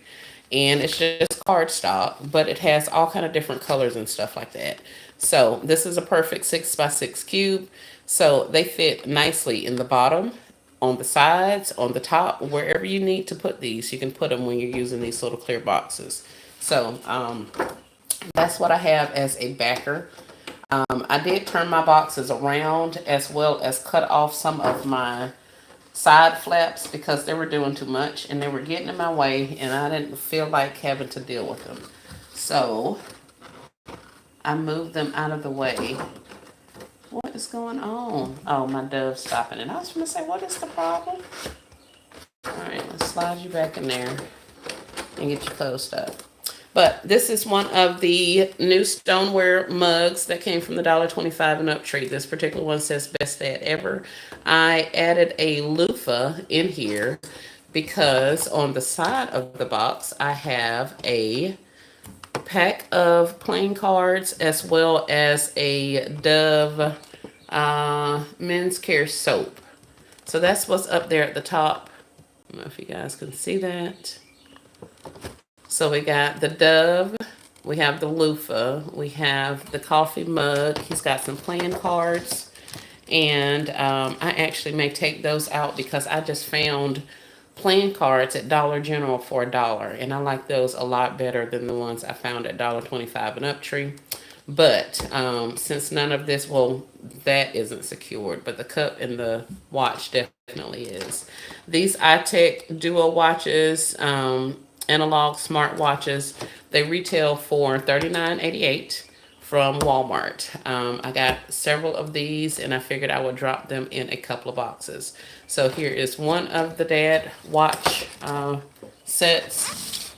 [SPEAKER 1] And it's just cardstock, but it has all kind of different colors and stuff like that. So this is a perfect 6x6 cube. So they fit nicely in the bottom, on the sides, on the top, wherever you need to put these. You can put them when you're using these little clear boxes. So that's what I have as a backer. I did turn my boxes around as well as cut off some of my side flaps because they were doing too much and they were getting in my way and I didn't feel like having to deal with them. So I moved them out of the way. What is going on? Oh, my dove's stopping it. I was going to say, what is the problem? All right, let's slide you back in there and get you closed up. But this is one of the new stoneware mugs that came from the $1.25 and up tree. This particular one says best dad ever. I added a loofah in here because on the side of the box I have a pack of playing cards as well as a Dove men's care soap. So that's what's up there at the top. I don't know if you guys can see that. So we got the Dove, we have the loofah, we have the coffee mug. He's got some playing cards, and I actually may take those out because I just found playing cards at Dollar General for $1, and I like those a lot better than the ones I found at $1.25 and up tree. But since none of this, well, that isn't secured, but the cup and the watch definitely is. These iTech Duo watches, analog smart watches, they retail for $39.88 from Walmart. I got several of these and I figured I would drop them in a couple of boxes. So here is one of the dad watch sets,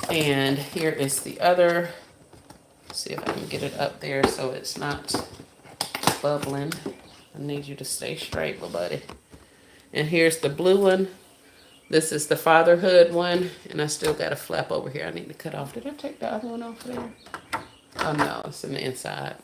[SPEAKER 1] and here is the other. See if I can get it up there so it's not bubbling. I need you to stay straight, little buddy. And here's the blue one. This is the fatherhood one, and I still got a flap over here I need to cut off. Did I take the other one off there? Oh no, it's in the inside.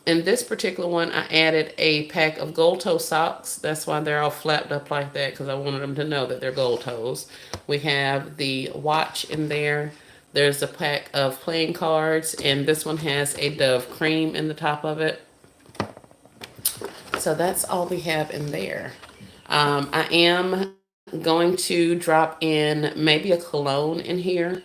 [SPEAKER 1] In this particular one, I added a pack of gold toe socks. That's why they're all flapped up like that, because I wanted them to know that they're gold toes. We have the watch in there. There's a pack of playing cards, and this one has a Dove cream in the top of it. So that's all we have in there. I am going to drop in maybe a cologne in here.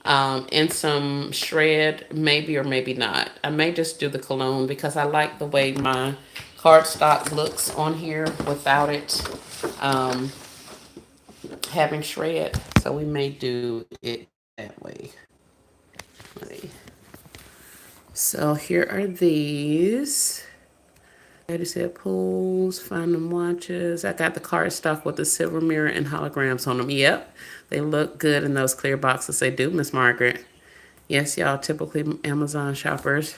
[SPEAKER 1] And some shred, maybe or maybe not. I may just do the cologne because I like the way my cardstock looks on here without it having shred. So we may do it that way. So here are these. Daddy said pools, find them watches. I got the cardstock with the silver mirror and holograms on them. Yep, they look good in those clear boxes. They do, Miss Margaret. Yes, y'all, typically Amazon shoppers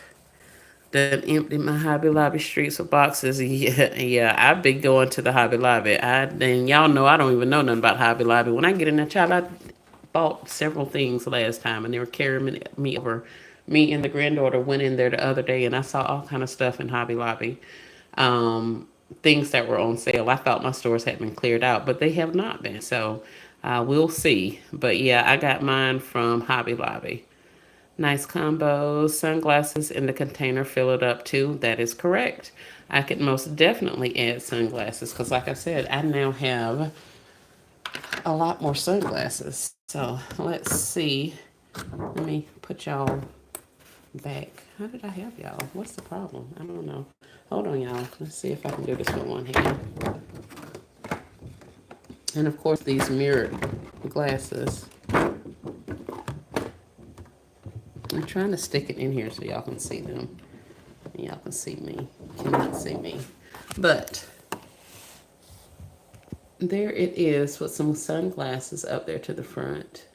[SPEAKER 1] done empty my Hobby Lobby streets of boxes. Yeah, yeah, I've been going to the Hobby Lobby. And y'all know I don't even know nothing about Hobby Lobby. When I get in that child, I bought several things last time, and they were carrying me over. Me and the granddaughter went in there the other day, and I saw all kind of stuff in Hobby Lobby. Um, Things that were on sale. I thought my stores had been cleared out, but they have not been. So we'll see. But yeah, I got mine from Hobby Lobby. Nice combos, sunglasses in the container, fill it up too. That is correct. I could most definitely add sunglasses because, like I said, I now have a lot more sunglasses. So let's see. Let me put y'all back. How did I have y'all? What's the problem? I don't know. Hold on, y'all. Let's see if I can do this with one hand. And of course, these mirrored glasses. I'm trying to stick it in here so y'all can see them. Y'all can see me. Cannot see me. But there it is with some sunglasses up there to the front.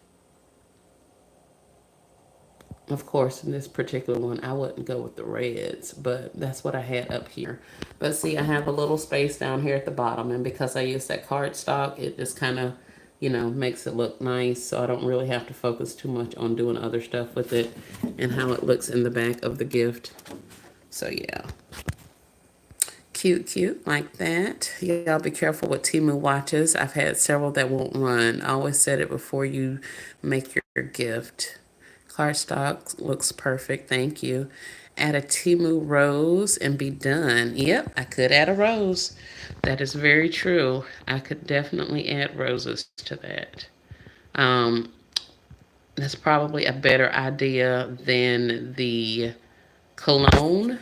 [SPEAKER 1] Of course, in this particular one, I wouldn't go with the reds, but that's what I had up here. But see, I have a little space down here at the bottom, and because I use that cardstock, it just kind of, makes it look nice, so I don't really have to focus too much on doing other stuff with it and how it looks in the back of the gift. So yeah. Cute, cute, like that. Y'all be careful with Temu watches. I've had several that won't run. I always said it before you make your gift. Cardstock looks perfect. Thank you. Add a Temu rose and be done. Yep, I could add a rose. That is very true. I could definitely add roses to that. Um, that's probably a better idea than the cologne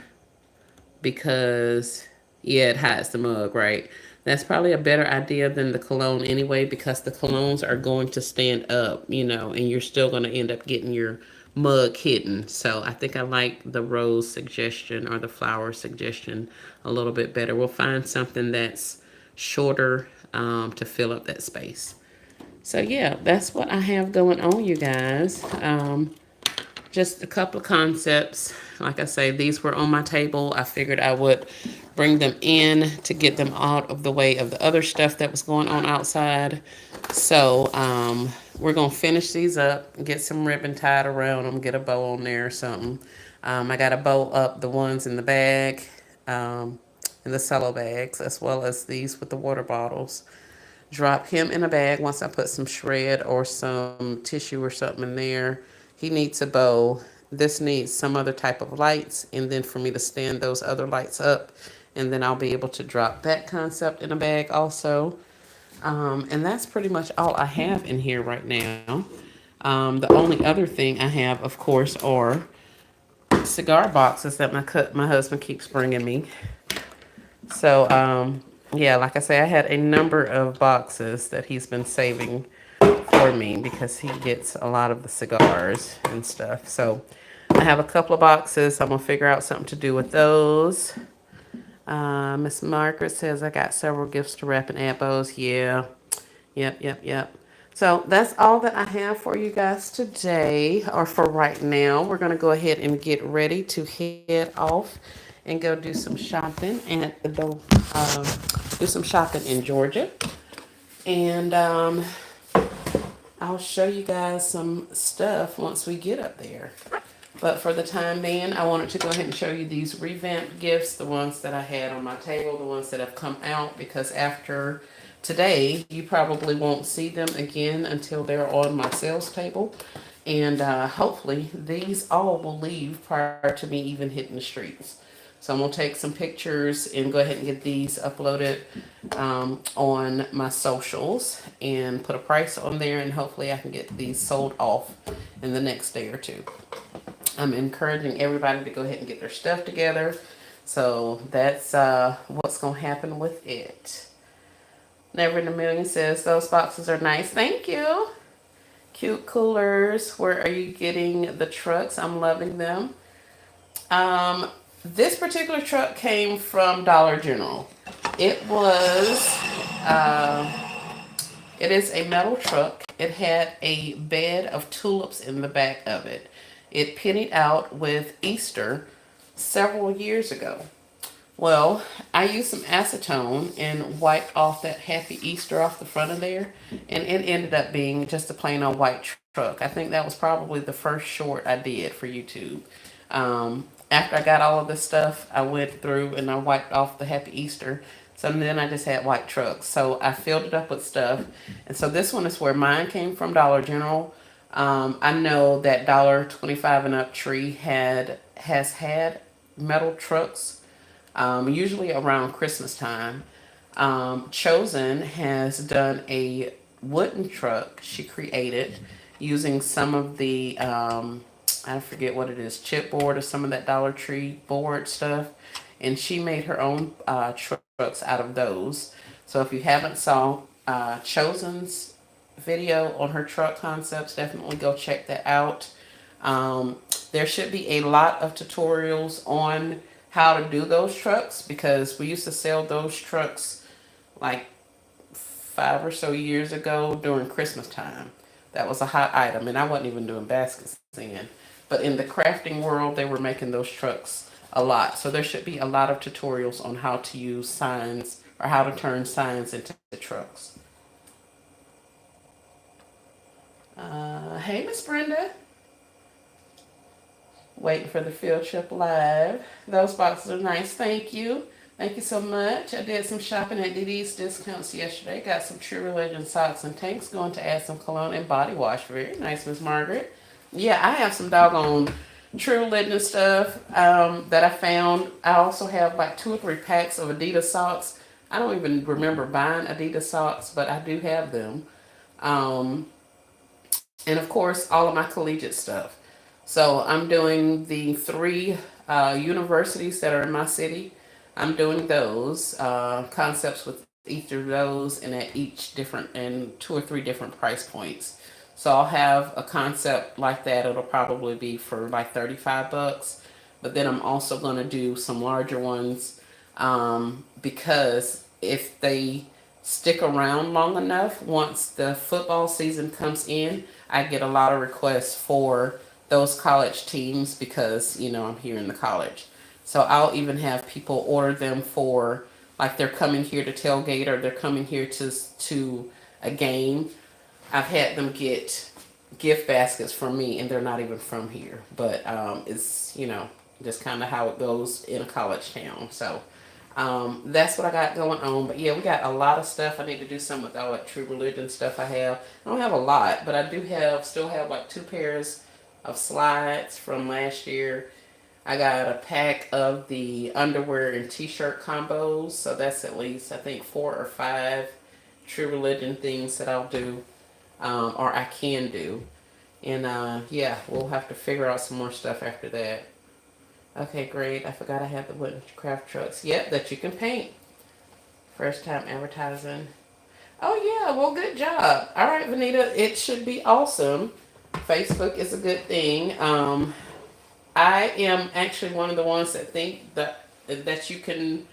[SPEAKER 1] because, yeah, it hides the mug, right? That's probably a better idea than the cologne anyway, because the colognes are going to stand up, and you're still going to end up getting your mug hidden. So I think I like the rose suggestion or the flower suggestion a little bit better. We'll find something that's shorter to fill up that space. So yeah, that's what I have going on, you guys. Just a couple of concepts. Like I say, these were on my table. I figured I would bring them in to get them out of the way of the other stuff that was going on outside. So we're going to finish these up, get some ribbon tied around them, get a bow on there or something. I got a bow up the ones in the bag, in the cello bags, as well as these with the water bottles. Drop him in a bag once I put some shred or some tissue or something in there. He needs a bow. This needs some other type of lights, and then for me to stand those other lights up, and then I'll be able to drop that concept in a bag also. And that's pretty much all I have in here right now. The only other thing I have, of course, are cigar boxes that my husband keeps bringing me. So, yeah, like I say, I had a number of boxes that he's been saving for me because he gets a lot of the cigars and stuff. So I have a couple of boxes. I'm going to figure out something to do with those. Miss Margaret says I got several gifts to wrap and add bows. Yeah. Yep, yep, yep. So that's all that I have for you guys today, or for right now. We're going to go ahead and get ready to head off and go do some shopping and do some shopping in Georgia. And I'll show you guys some stuff once we get up there. But for the time being, I wanted to go ahead and show you these revamped gifts, the ones that I had on my table, the ones that have come out, because after today, you probably won't see them again until they're on my sales table. And hopefully, these all will leave prior to me even hitting the streets. So I'm going to take some pictures and go ahead and get these uploaded on my socials and put a price on there, and hopefully I can get these sold off in the next day or two. I'm encouraging everybody to go ahead and get their stuff together. So that's what's going to happen with it. Never in a Million says, those boxes are nice. Thank you. Cute coolers. Where are you getting the trucks? I'm loving them. Um, this particular truck came from Dollar General. It was, uh, it is a metal truck. It had a bed of tulips in the back of it. It pennied out with Easter several years ago. Well, I used some acetone and wiped off that Happy Easter off the front of there, and it ended up being just a plain old white truck. I think that was probably the first short I did for YouTube. After I got all of this stuff, I went through and I wiped off the Happy Easter. So then I just had white trucks. So I filled it up with stuff. And so this one is where mine came from, Dollar General. I know that $1.25 and up tree has had metal trucks, usually around Christmas time. Chosen has done a wooden truck she created using some of the, I forget what it is, chipboard or some of that Dollar Tree board stuff. And she made her own trucks out of those. So if you haven't saw Chosen's video on her truck concepts, definitely go check that out. There should be a lot of tutorials on how to do those trucks, because we used to sell those trucks like 5 or so years ago during Christmas time. That was a hot item, and I wasn't even doing baskets then. But in the crafting world, they were making those trucks a lot. So there should be a lot of tutorials on how to use signs or how to turn signs into trucks. Hey, Miss Brenda. Waiting for the field trip live. Those boxes are nice. Thank you. Thank you so much. I did some shopping at DD's Discounts yesterday. Got some True Religion socks and tanks. Going to add some cologne and body wash. Very nice, Miss Margaret. Yeah, I have some doggone True Religion stuff that I found. I also have like 2 or 3 packs of Adidas socks. I don't even remember buying Adidas socks, but I do have them. Um, and of course, all of my collegiate stuff. So I'm doing the 3 universities that are in my city. I'm doing those concepts with each of those, and at each different and 2 or 3 different price points. So I'll have a concept like that. It'll probably be for like 35 bucks. But then I'm also going to do some larger ones, because if they stick around long enough, once the football season comes in, I get a lot of requests for those college teams because, I'm here in the college. So I'll even have people order them for, like, they're coming here to tailgate or they're coming here to a game. I've had them get gift baskets from me, and they're not even from here. But it's, just kind of how it goes in a college town. So that's what I got going on. But yeah, we got a lot of stuff. I need to do some with all that True Religion stuff I have. I don't have a lot, but I do still have like 2 pairs of slides from last year. I got a pack of the underwear and t-shirt combos. So that's at least, I think, 4 or 5 True Religion things that I'll do, or I can do. And yeah, we'll have to figure out some more stuff after that. Okay, great. I forgot I had the wooden craft trucks. Yep, that you can paint. First time advertising. Oh yeah, well, good job. All right, Vanita, it should be awesome. Facebook is a good thing. I am actually one of the ones that think that you can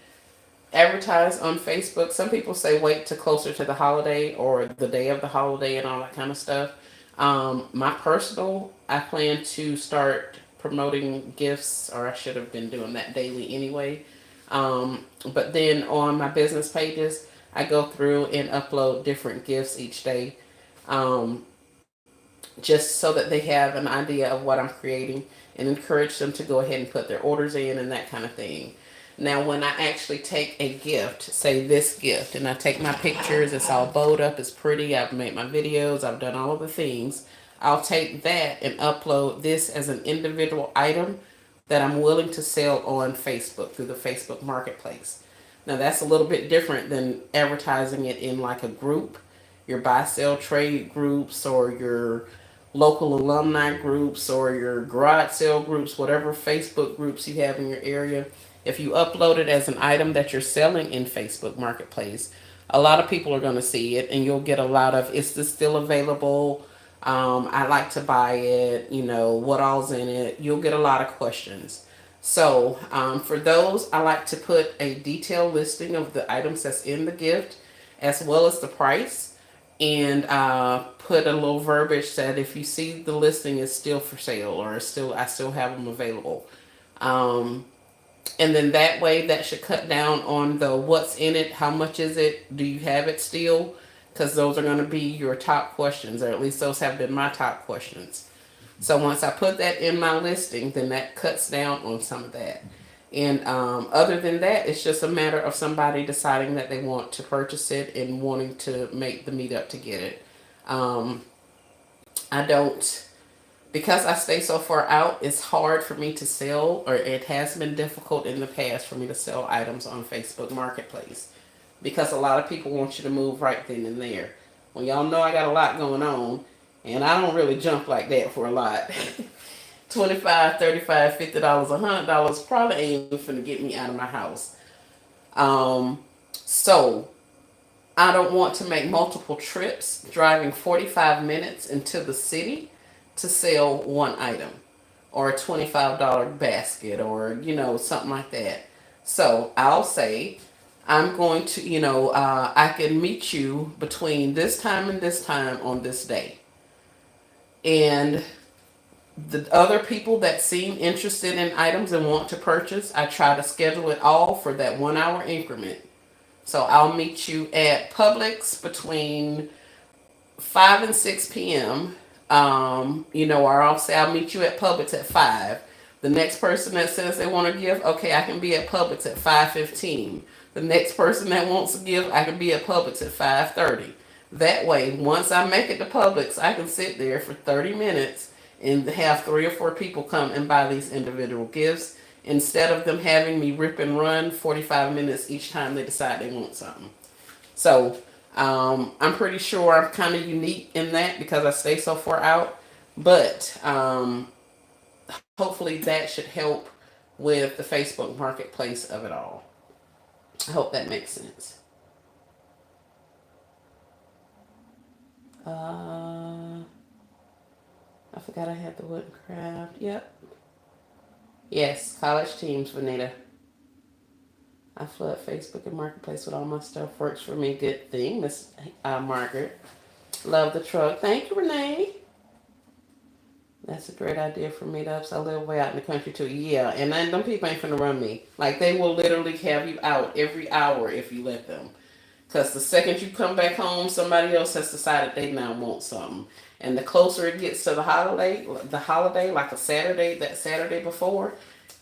[SPEAKER 1] advertise on Facebook. Some people say wait till closer to the holiday or the day of the holiday and all that kind of stuff. My personal, I plan to start promoting gifts, or I should have been doing that daily anyway. But then on my business pages, I go through and upload different gifts each day, um, just so that they have an idea of what I'm creating, and encourage them to go ahead and put their orders in and that kind of thing. Now, when I actually take a gift, say this gift, and I take my pictures, it's all bowed up, it's pretty, I've made my videos, I've done all of the things, I'll take that and upload this as an individual item that I'm willing to sell on Facebook through the Facebook marketplace. Now that's a little bit different than advertising it in like a group, your buy sell trade groups or your local alumni groups or your garage sale groups, whatever Facebook groups you have in your area. If you upload it as an item that you're selling in Facebook Marketplace, a lot of people are going to see it and you'll get a lot of, is this still available? I like to buy it, what all's in it. You'll get a lot of questions. So, for those, I like to put a detailed listing of the items that's in the gift as well as the price, and put a little verbiage that if you see the listing is still for sale or I still have them available. Um, and then that way, that should cut down on the what's in it, how much is it, do you have it still? Because those are going to be your top questions, or at least those have been my top questions. So once I put that in my listing, then that cuts down on some of that. And other than that, it's just a matter of somebody deciding that they want to purchase it and wanting to make the meetup to get it. Um, I don't, because I stay so far out, it's hard for me to sell, or it has been difficult in the past for me to sell items on Facebook Marketplace because a lot of people want you to move right then and there. Well, y'all know I got a lot going on, and I don't really jump like that for a lot. 25, 35, $50, $100 probably ain't finna get me out of my house. So I don't want to make multiple trips driving 45 minutes into the city to sell one item or a $25 basket or, something like that. So I'll say, I'm going to, I can meet you between this time and this time on this day. And the other people that seem interested in items and want to purchase, I try to schedule it all for that 1 hour increment. So I'll meet you at Publix between 5 and 6 p.m. Or I'll say I'll meet you at Publix at 5. The next person that says they want to give, okay, I can be at Publix at 5:15. The next person that wants to give, I can be at Publix at 5:30. That way, once I make it to Publix, I can sit there for 30 minutes and have 3 or 4 people come and buy these individual gifts instead of them having me rip and run 45 minutes each time they decide they want something. So I'm pretty sure I'm kind of unique in that because I stay so far out. But hopefully that should help with the Facebook marketplace of it all. I hope that makes sense. Uh, I forgot I had the wood and craft. Yep. Yes, college teams, Vanita. I flood Facebook and Marketplace with all my stuff. Works for me. Good thing, Miss Margaret. Love the truck. Thank you, Renee. That's a great idea for meetups. I live way out in the country too. Yeah, and then them people ain't finna run me. Like they will literally have you out every hour if you let them. Because the second you come back home, somebody else has decided they now want something. And the closer it gets to the holiday, like a Saturday, that Saturday before,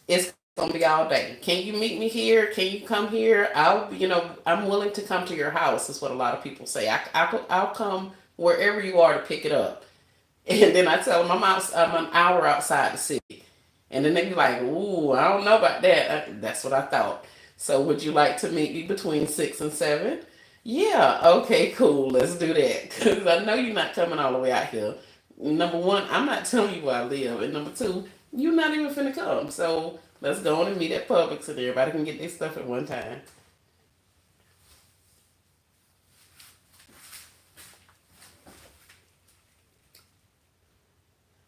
[SPEAKER 1] it's gonna be all day. Can you meet me here? Can you come here? I'm willing to come to your house. Is what a lot of people say. I'll come wherever you are to pick it up. And then I tell them I'm an hour outside the city. And then they be like, ooh, I don't know about that. That's what I thought. So would you like to meet me between 6 and 7? Yeah, okay, cool. Let's do that. Because I know you're not coming all the way out here. Number one, I'm not telling you where I live. And number two, you're not even finna come. So let's go on and meet at Publix so that everybody can get their stuff at one time.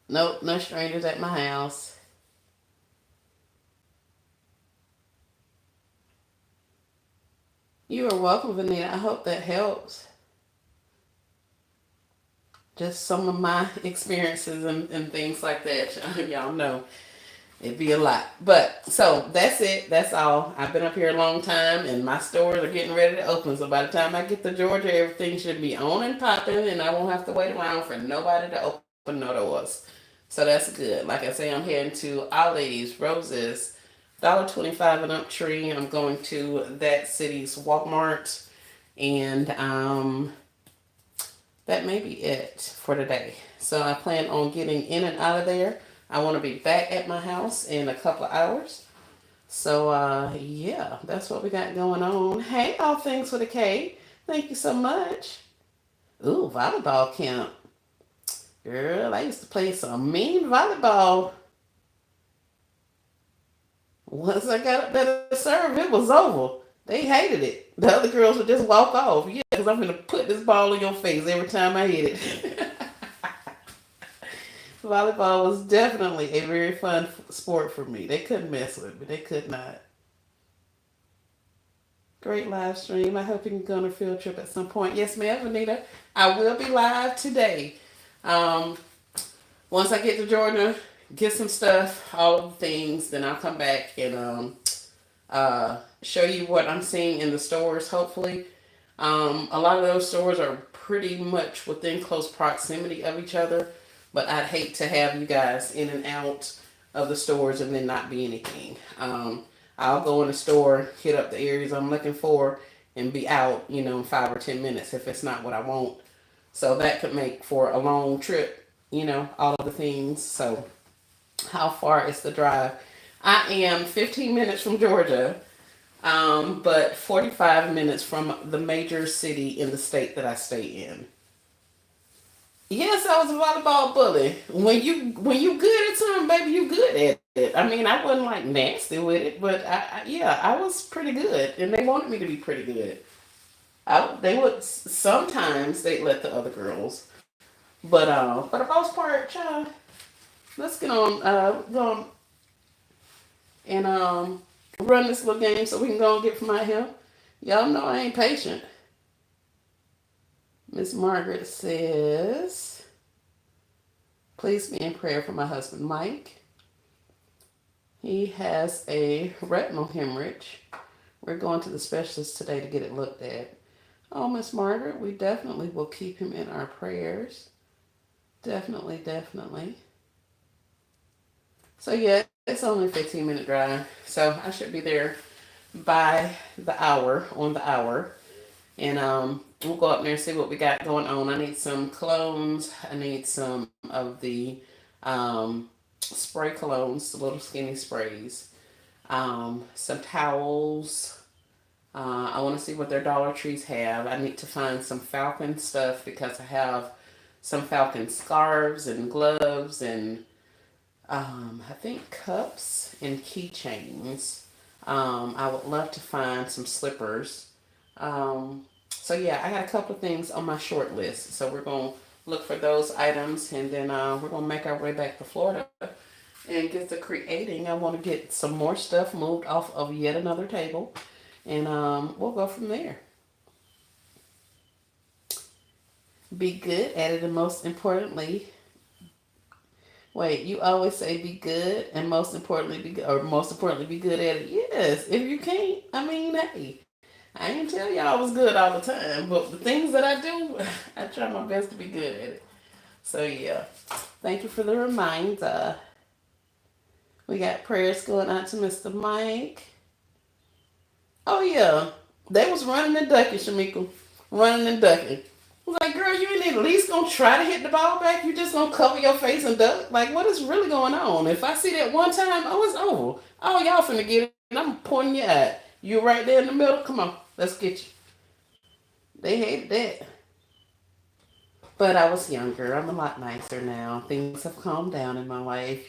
[SPEAKER 1] Nope, no strangers at my house. You are welcome, Vanita. I hope that helps. Just some of my experiences and things like that. Y'all know it'd be a lot. But so that's it. That's all. I've been up here a long time and my stores are getting ready to open. So by the time I get to Georgia, everything should be on and popping and I won't have to wait around for nobody to open no doors. So that's good. Like I say, I'm heading to Ollie's, Roses, $1.25 and up tree. I'm going to that city's Walmart and that may be it for today. So I plan on getting in and out of there. I want to be back at my house in a couple of hours. So yeah, that's what we got going on. Hey, all things with a K. Thank you so much. Ooh, volleyball camp. Girl, I used to play some mean volleyball. Once I got up there to serve, it was over. They hated it. The other girls would just walk off. Yeah, because I'm going to put this ball in your face every time I hit it. Volleyball was definitely a very fun sport for me. They couldn't mess with me. They could not. Great live stream. I hope you can go on a field trip at some point. Yes, ma'am, Anita. I will be live today. Um, Once I get to Georgia, get some stuff, all of the things, then I'll come back and show you what I'm seeing in the stores, hopefully. A lot of those stores are pretty much within close proximity of each other, but I'd hate to have you guys in and out of the stores and then not be anything. I'll go in the store, hit up the areas I'm looking for, and be out, in 5 or 10 minutes if it's not what I want. So that could make for a long trip, all of the things. So, how far is the drive? I am 15 minutes from Georgia, but 45 minutes from the major city in the state that I stay in. Yes, I was a volleyball bully. When you good at something, baby, you good at it. I mean, I wasn't like nasty with it, but yeah, I was pretty good, and they wanted me to be pretty good. They would sometimes they let the other girls, but for the most part, child, let's get on go on and run this little game so we can go and get from out here. Y'all know I ain't patient. Miss Margaret says, please be in prayer for my husband Mike. He has a retinal hemorrhage. We're going to the specialist today to get it looked at. Oh, Miss Margaret, we definitely will keep him in our prayers. Definitely, definitely. So yeah, it's only a 15-minute drive. So I should be there by the hour, on the hour. And we'll go up there and see what we got going on. I need some colognes. I need some of the spray colognes, the little skinny sprays. Some towels. I want to see what their Dollar Trees have. I need to find some Falcon stuff because I have some Falcon scarves and gloves and I think cups and keychains. I would love to find some slippers. So yeah, I got a couple of things on my short list. So we're gonna look for those items, and then we're gonna make our way back to Florida and get to creating. I want to get some more stuff moved off of yet another table, and we'll go from there. Be good at it, and most importantly, wait. You always say be good, and most importantly be good, or most importantly be good at it. Yes, if you can't, I mean, hey, I ain't tell y'all I was good all the time, but the things that I do, I try my best to be good at it. So yeah, thank you for the reminder. We got prayers going out to Mr. Mike. Oh yeah, they was running and ducking, Shamika, running and ducking. I was like, girl, you ain't at least gonna try to hit the ball back. You just gonna cover your face and duck. Like, what is really going on? If I see that one time, oh, it's over. Oh, y'all finna get it. I'm pointing you at. You right there in the middle. Come on, let's get you. They hated that. But I was younger. I'm a lot nicer now. Things have calmed down in my life.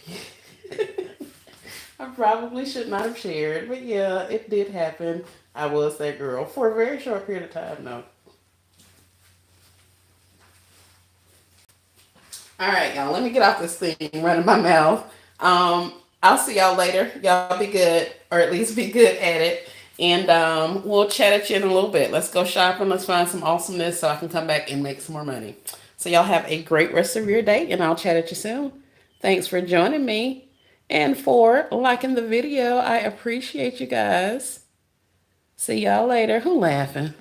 [SPEAKER 1] I probably should not have shared, but yeah, it did happen. I was that girl for a very short period of time, though. All right, y'all. Let me get off this thing running my mouth. I'll see y'all later. Y'all be good, or at least be good at it. And we'll chat at you in a little bit. Let's go shopping. Let's find some awesomeness so I can come back and make some more money. So y'all have a great rest of your day, and I'll chat at you soon. Thanks for joining me and for liking the video. I appreciate you guys. See y'all later. Who laughing?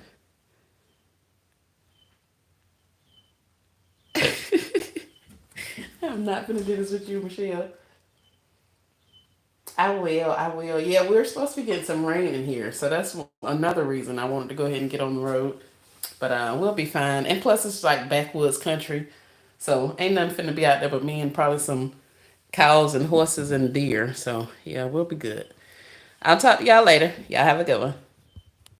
[SPEAKER 1] I'm not gonna do this with you, Michelle. I will. I will. Yeah, we're supposed to be getting some rain in here, so that's another reason I wanted to go ahead and get on the road. But we'll be fine. And plus, it's like backwoods country, so ain't nothing finna be out there but me and probably some cows and horses and deer. So yeah, we'll be good. I'll talk to y'all later. Y'all have a good one.